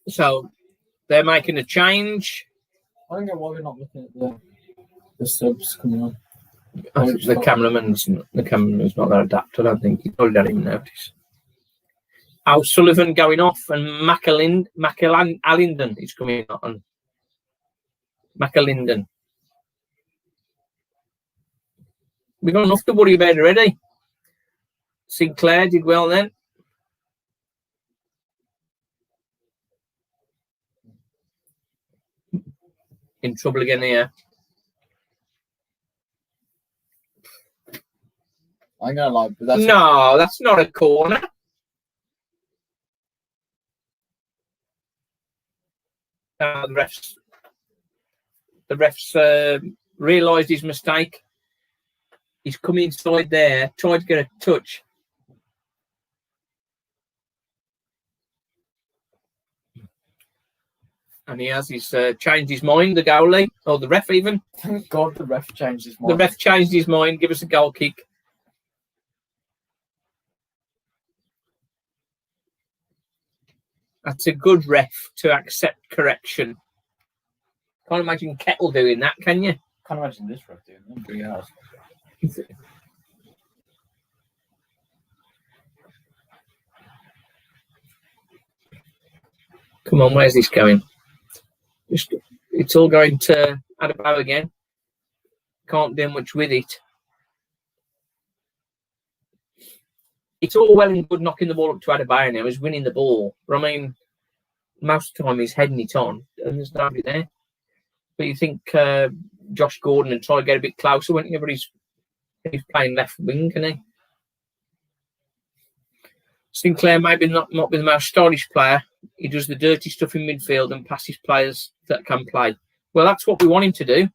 So they're making a change. I don't get why we're not looking at the subs coming on. The cameraman's not that adept. I don't think he probably don't even notice. O'Sullivan going off and McAlinden is coming on. McAlinden. We've got enough to worry about already. Sinclair did well then. In trouble again here. I'm gonna lie, but that's not a corner. The refs realised his mistake. He's come inside there, tried to get a touch. And he has changed his mind, the goalie, or the ref even. Thank God the ref changed his mind. The ref changed his mind, give us a goal kick. That's a good ref to accept correction. Can't imagine Kettle doing that, can you? Can't imagine this ref doing that. Come on, where's this going? It's all going to Adebayo again. Can't do much with it. It's all well and good knocking the ball up to Adebayo now. He's winning the ball. But I mean, most of the time he's heading it on and there's nobody there. But you think Josh Gordon and try to get a bit closer, wouldn't you? But he's playing left wing, isn't he? Sinclair maybe not be the most stylish player. He does the dirty stuff in midfield and passes players that can play. Well, that's what we want him to do.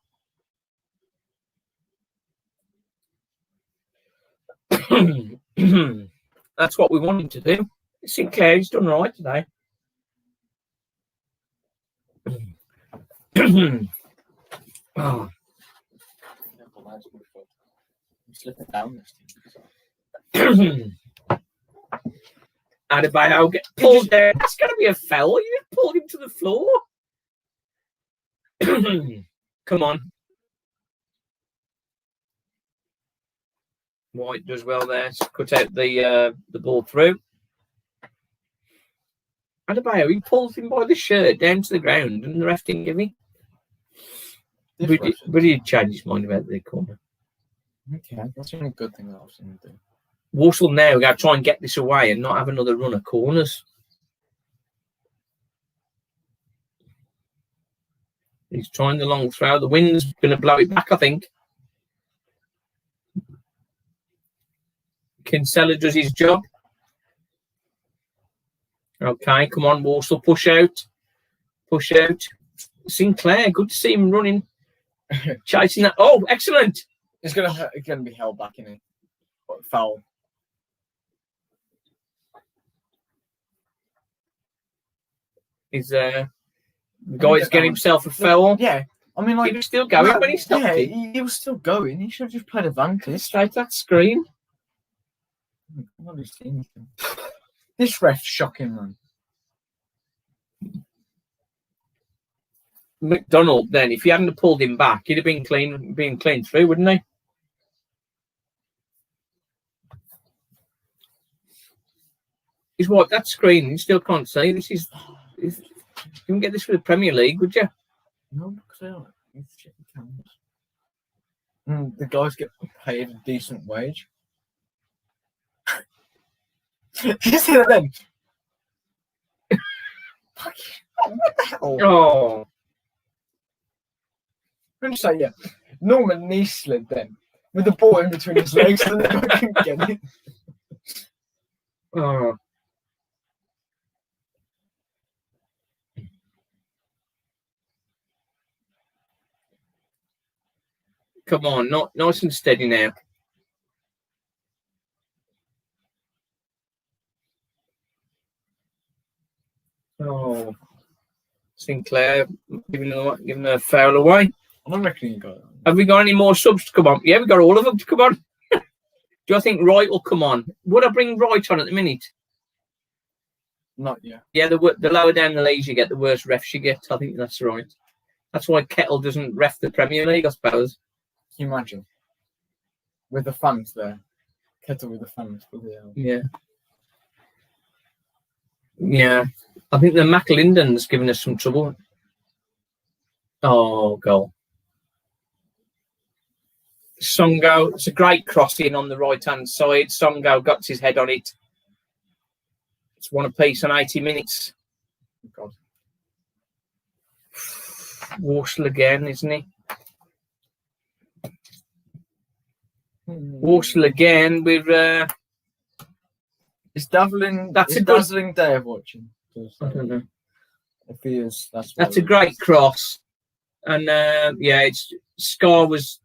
That's what we want him to do. Sinclair, he's done right today. Oh. I'm slipping down this. Adebayo get pulled there. That's going to be a foul. You just pulled him to the floor. Come on. White does well there to cut out the ball through. Adebayo, he pulls him by the shirt down to the ground and the ref didn't give him. But he changed his mind about the corner. Okay, that's the only good thing that I've seen him do. Walsall now got to try and get this away and not have another run of corners. He's trying the long throw. The wind's going to blow it back, I think. Kinsella does his job. Okay, come on, Walsall, push out. Push out. Sinclair, good to see him running. Chasing that. Oh, excellent. It's gonna be held back in it. Foul. Is the guy's getting himself a foul? Yeah. I mean, like, he was still going when he stopped it. He was still going. He should have just played advantage. Straight that screen. This ref's shocking, man. McDonald, then, if he hadn't pulled him back, he'd have been clean through, wouldn't he? He's wiped that screen. You still can't see. This is. You wouldn't get this for the Premier League, would you? No, because I don't. It's checking cameras. The guys get paid a decent wage. You see that then? What the hell? Oh. I'm just saying, yeah. Norman knee slid then with the ball in between his legs and then I couldn't get it. Oh. Come on, not nice and steady now. Oh, Sinclair giving a foul away. I don't reckon you got it. Have we got any more subs to come on? Yeah, we got all of them to come on. Do I think Wright will come on? Would I bring Wright on at the minute? Not yet. Yeah, the lower down the leagues you get, the worse refs you get. I think that's right. That's why Kettle doesn't ref the Premier League, I suppose. Can you imagine? With the fans there. Kettle with the fans. Yeah. Yeah. I think the McLinden's given us some trouble. Oh, goal. Songo, it's a great crossing on the right-hand side. Songo got his head on it. It's one apiece on 80 minutes. God. Walsall again, isn't he? Walsall again with... It's dazzling. That's a dazzling day of watching. I don't know. If he is, that's a great cross. And, yeah, Scar was...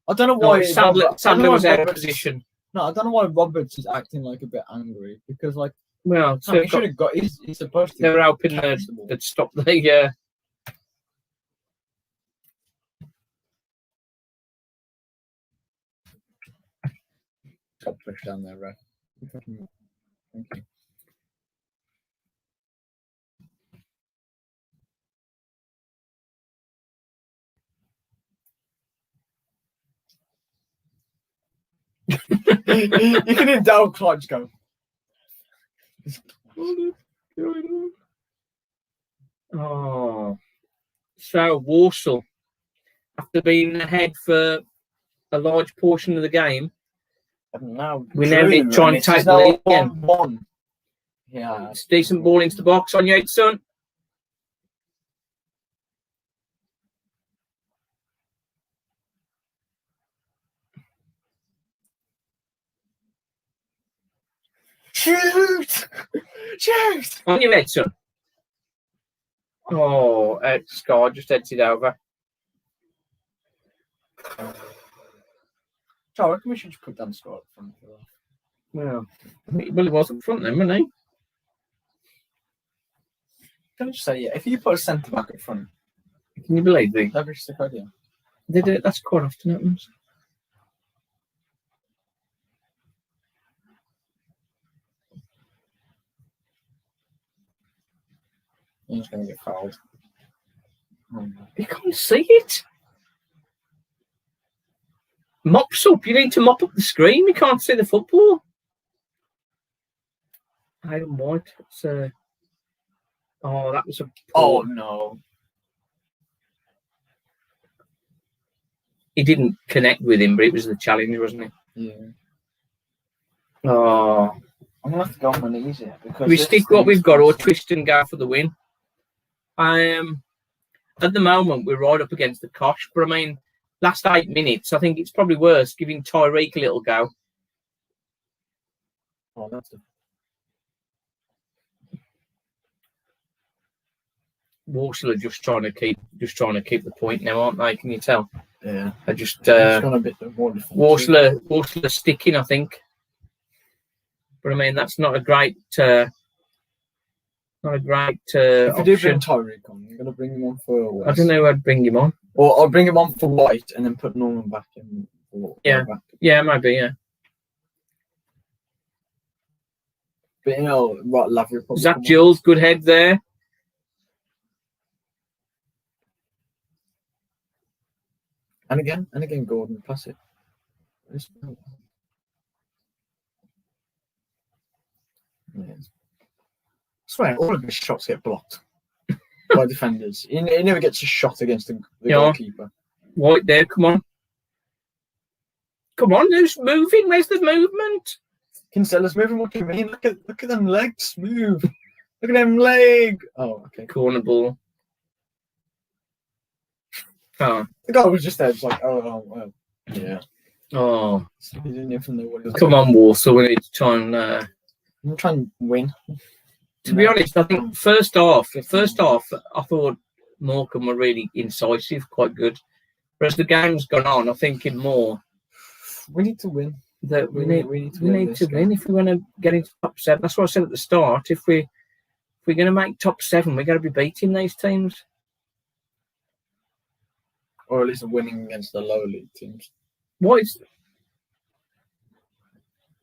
I don't know why Sadler was out of position. No, I don't know why Roberts is acting like a bit angry because, like, well, so he should have got. He's supposed to. They were hoping that stop the. Got pushed down there, ref. Thank you. You can hear Dale Clutch go. Oh, so Walsall, after being ahead for a large portion of the game, now we now need to try and take the lead again. 1-1. Yeah, it's decent ball into the box on you, son. Shoot! Shoot! On your head, son. Oh, Scar just heads it over. So I reckon we should just put Dan Scott up front for that. Well, he was up front then, wasn't he? Can I just say, yeah, if you put a centre back up front, can you believe me? that'd be a sick idea. They do it, that's quite often happens. He's going to get fouled. You can't see it. Mops up. You need to mop up the screen. You can't see the football. Adam White. Oh, that was a. Oh no. he didn't connect with him, but it was the challenge, wasn't it? Yeah. Oh, I'm gonna have to go on my knees here because we stick what we've got or twist and go for the win. At the moment, we're right up against the cosh, but I mean, last 8 minutes, I think it's probably worth giving Tyreek a little go. Oh, that's a... Walsall are just trying to keep the point now, aren't they? Can you tell? Yeah. They're just It's gonna be more Walsall are sticking, I think. But I mean, that's not a great if you do option. bring Tyreek on, you're gonna bring him on for West. I don't know who I'd bring him on. Or I'll bring him on for White and then put Norman back in. Yeah. Back. Yeah, maybe, yeah. But you know, right, Lavery probably. Zach Gills, good head there. And again, Gordon, pass it. I swear, all of his shots get blocked by defenders. He never gets a shot against the goalkeeper. White there, come on. Come on, who's moving? Where's the movement? Kinsella's moving. What do you mean? Look at them legs move. Look at them leg. Oh, okay. Corner ball. Oh. The guy was just there, just like, well, yeah. Oh. So he didn't even know what he was Come on, Walsall. We need to try and. I'm trying to win. To be honest, I think first half, I thought Morecambe were really incisive, quite good. But as the game's gone on, I'm thinking more. We need to win. That we need to win if we're going to get into top 7. That's what I said at the start. If we're going to make top 7, we've got to be beating these teams, or at least winning against the lower league teams. What is?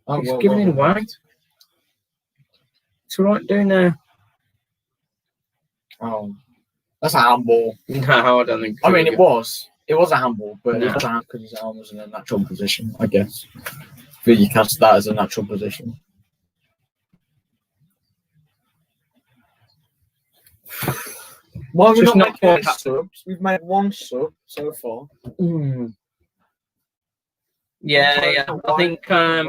He's giving it away. It's all right doing a. Oh, that's a handball. No, I don't think. I mean, it was a handball, but it was because his arm was in a natural position, I guess. But you cast that as a natural position. Why are we not making any subs? We've made 1 sub so far. Yeah. I think I'd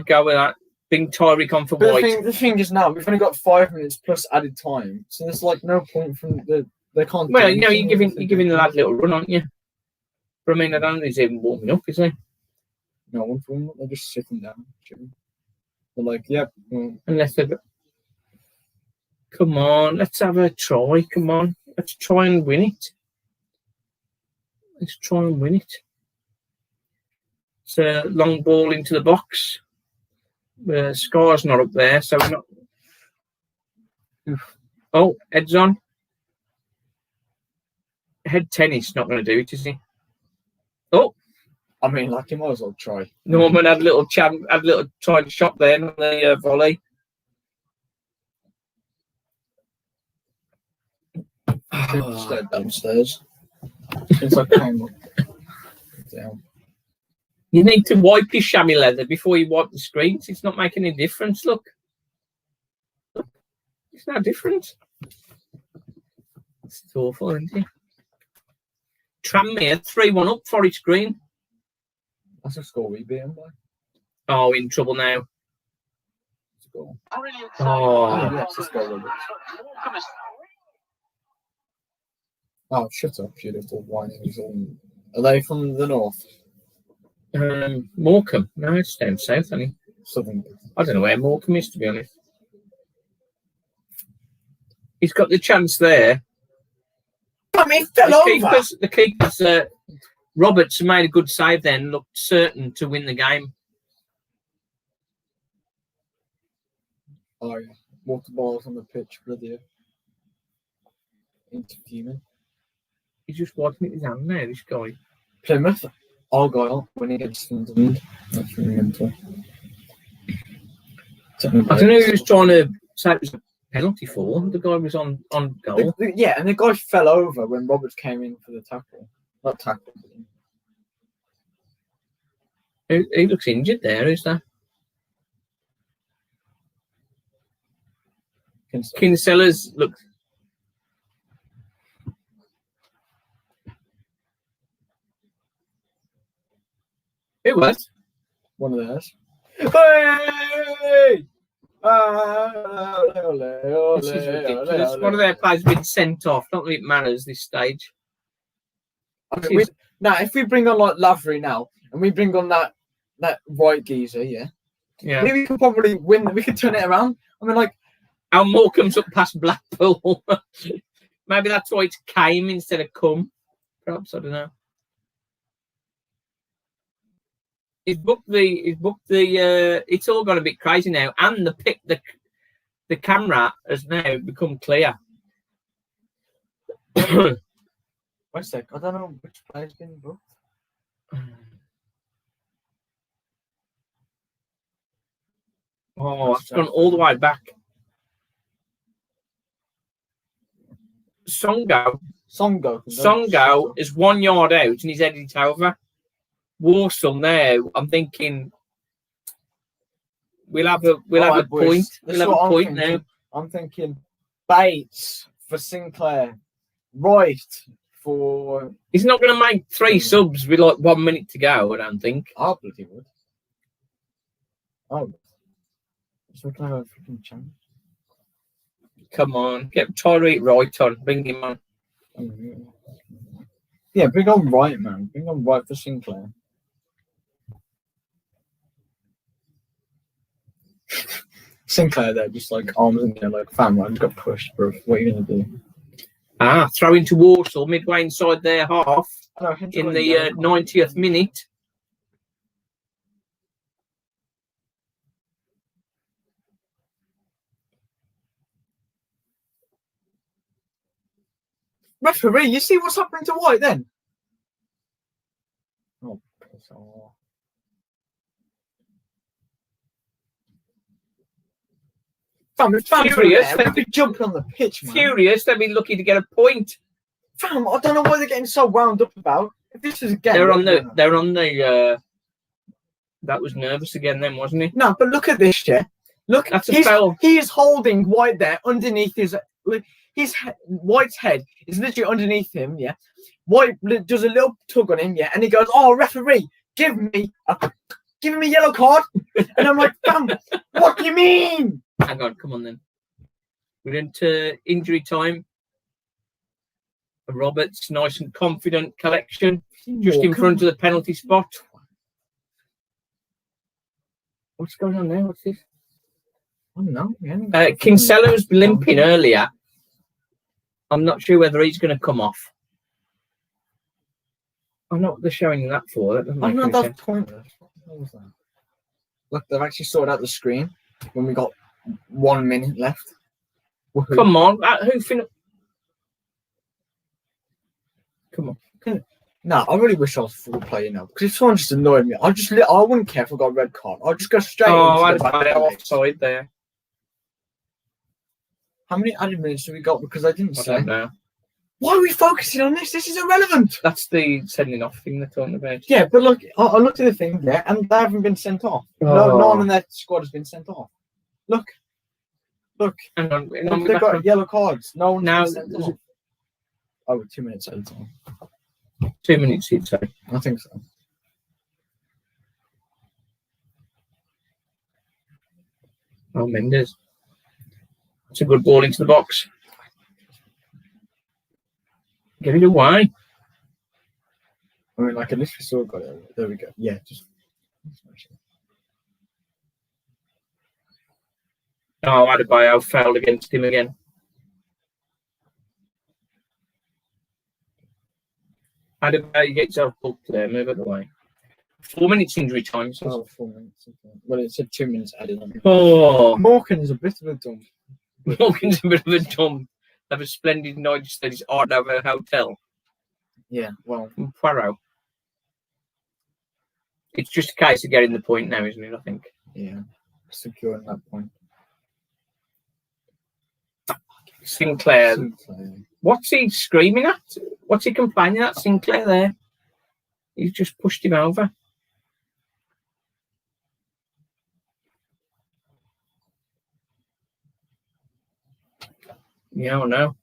go with that. Bring Tyreek on for White. The thing is now we've only got 5 minutes plus added time, so there's like no point from they can't. Well, you know, you're giving the lad a little run, aren't you? But I mean, I don't think he's even warming up, is he? No one from them. They're just sitting down. They're like, yep. Unless they've. Come on, let's have a try. Come on, let's try and win it. Let's try and win it. It's a long ball into the box. Scar's not up there, so we're not. Oh, heads on. Head tennis not going to do it, is he? Oh, I mean, like you might as well try. Norman had a little try to shot there on the volley. Stayed downstairs since I came up. Down. You need to wipe your chamois leather before you wipe the screens. It's not making any difference. Look, it's no different. It's awful, isn't it? Tranmere 3-1 up for each green. That's a score we beat him by. Oh, in trouble now. Score. Oh, let's just go with it. Oh, shut up, you little whining. Are they from the north? Morecambe. No, it's down south, I think. Southern. I don't know where Morecambe is, to be honest. He's got the chance there. I mean, fell over. The keepers, Roberts made a good save then, looked certain to win the game. Oh, yeah. Water balls on the pitch, bloody interviewing. He's just wiping his hand now, this guy. Plymouth, Argyle, winning against Sunderland. That's really mental. I don't know who he was trying to say it was a penalty for. The guy was on goal. Yeah, and the guy fell over when Roberts came in for the tackle. Not tackle. He looks injured there, is that? Kinsella's look. It was. One of theirs. Hey! This is ridiculous. One of their players has been sent off. Not that it matters this stage. Now, if we bring on like Lavery now, and we bring on that white geezer, yeah, we could probably win. We could turn it around. I mean, like, our Morecambe's up past Blackpool. Maybe that's why it's came instead of come. Perhaps, I don't know. He's booked the. It's all gone a bit crazy now, and the camera has now become clear. Wait a sec. I don't know which player's been booked. Oh, it's gone all the way back. Songo is 1 yard out and he's headed it over. Walsall now, I'm thinking we'll have a point. We'll have a point now. I'm thinking Bates for Sinclair, Wright for. He's not going to make 3 subs with like 1 minute to go. I don't think. I bloody would. Oh, so we can have a freaking chance. Come on, get Tyreek Wright on. Bring him on. Yeah, bring on Wright, man. Bring on Wright for Sinclair. Sinclair there, just like arms in there, like, fam, I just got pushed, bro. What are you gonna do? Throw into Walsall midway inside their half in the 90th minute. Referee, you see what's happening to White then? Oh, piss off. Furious. They'd be jumping on the pitch, man. Furious. They'd be lucky to get a point. Fam, I don't know what they're getting so wound up about. If this is again, they're on the. That was nervous again, then, wasn't he? No, but look at this, yeah. Look, that's a foul. He is holding White there underneath White's head is literally underneath him, yeah. White does a little tug on him, yeah, and he goes, "Oh, referee, give me a yellow card," and I'm like, "Fam, what do you mean?" Hang on, come on then. We're into injury time. Roberts, nice and confident collection, just in front of the penalty spot. What's going on there? What's this? I don't know. Kinsella's limping earlier. I'm not sure whether he's going to come off. I'm not what they're showing that for. That doesn't make any sense. That's pointless. What was that? Look, they've actually sorted out the screen when we got 1 minute left. Woohoo. Come on, come on. No, I really wish I was full player now because if someone just annoyed me, I wouldn't care if I got a red card. I'd just go straight. I'd offside there. How many added minutes have we got? Because I didn't say. I don't know. Why are we focusing on this? This is irrelevant. That's the sending off thing they're talking about. Yeah, but look, I looked at the thing there, and they haven't been sent off. No one in their squad has been sent off. Look. Hang on, they've got yellow cards. No one's now. been sent off. Oh, 2 minutes at a time. 2 minutes, you'd say. I think so. Oh, Mendes. It's a good ball into the box. Get it away. I mean, like, at least we still got it. There we go. Yeah, just. Oh, Adebayo fouled against him again. Adebayo gets yourself booked there. Move it away. 4 minutes injury time. Oh, 4 minutes. Well, it said 2 minutes added on. Oh. Morecambe's a bit of a dumb. Morecambe's a bit of a dumb. They have a splendid night at his Art Nouveau hotel. Yeah, well. In Poirot. It's just a case of getting the point now, isn't it? I think. Yeah. Securing that point. Sinclair. What's he screaming at? What's he complaining at? Sinclair there. He's just pushed him over. Yeah, I know.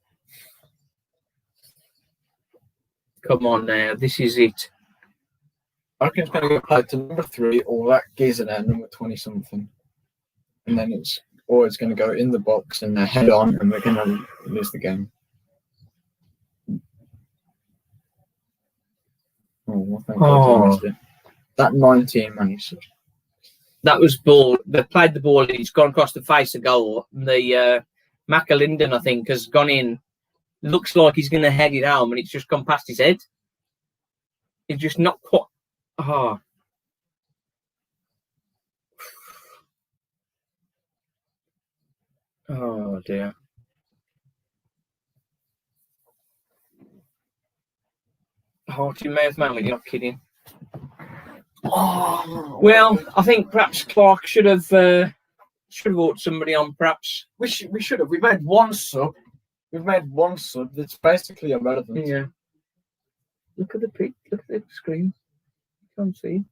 Come on now. This is it. I reckon it's going to get played to number 3 or that geezer there, number 20 something. And then it's always going to go in the box and they're head on and we're going to lose the game. Oh, thank God I missed it. That 19 managed. That was ball. They played the ball. It's gone across the face of goal. The McAlinden, I think, has gone in. Looks like he's going to head it home, and it's just gone past his head. It's just not quite. Oh. Oh dear. Heart in mouth moment. You're not kidding. Oh, well, I think perhaps Clark should have brought somebody on. Perhaps we should have. We made one sub. We've made one sub that's basically irrelevant. Yeah. Look at the pic. Look at the screen. You can't see.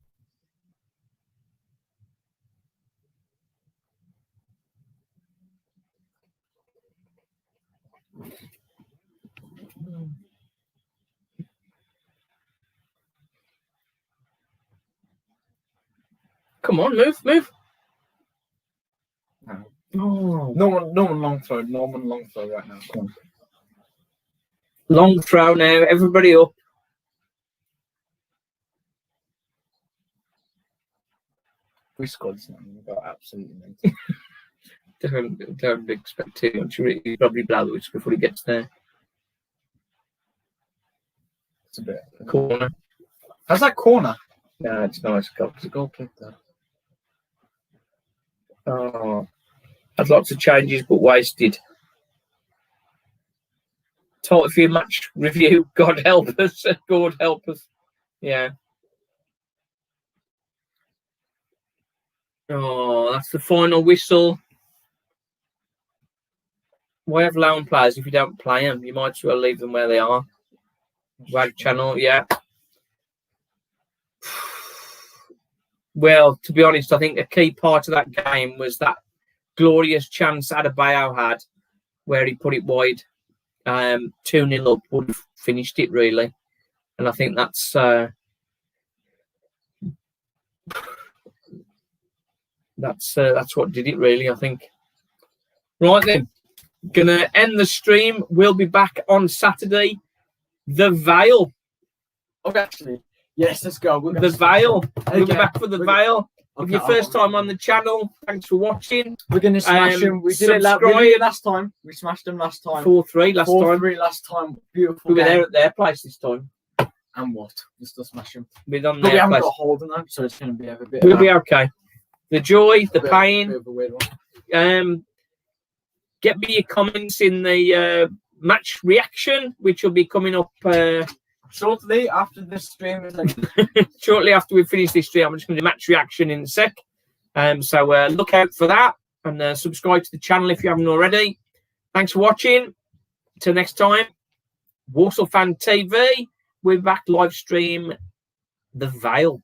Come on, move. No. Oh. Norman long throw right now. Come on. Long throw now. Everybody up. We scored something. We got absolutely Don't expect too much. He'll probably blow it before he gets there. It's a bit Corner. How's that corner? No, it's nice. It's a goal kick there. Oh, had lots of changes but wasted. Tight for your match review. God help us. God help us. Yeah. Oh, that's the final whistle. Why have lone players if you don't play them? You might as well leave them where they are. Watchalong, yeah. Well, to be honest, I think a key part of that game was that glorious chance Adebayo had where he put it wide. 2-0 up would have finished it, really. And I think that's what did it, really, I think. Right then, gonna end the stream. We'll be back on Saturday. The Vale. Okay, actually, yes, let's go. The Vale. We'll be back for the Vale. If your first time on the channel, thanks for watching. We're going to smash them. We did it last time. We smashed them last time. 4-3 last time. 4-3 last time. Beautiful. We were there at their place this time. And what? We'll still smash them. We're on but we their haven't place. got a hold on them, so it's going to be a bit. We'll be okay. The joy, the pain. A bit of a weird one. Get me your comments in the match reaction, which will be coming up shortly after this stream. Shortly after we finish this stream, I'm just going to do match reaction in a sec. So look out for that and subscribe to the channel if you haven't already. Thanks for watching. Till next time, Walsall Fan TV. We're back live stream The Vale.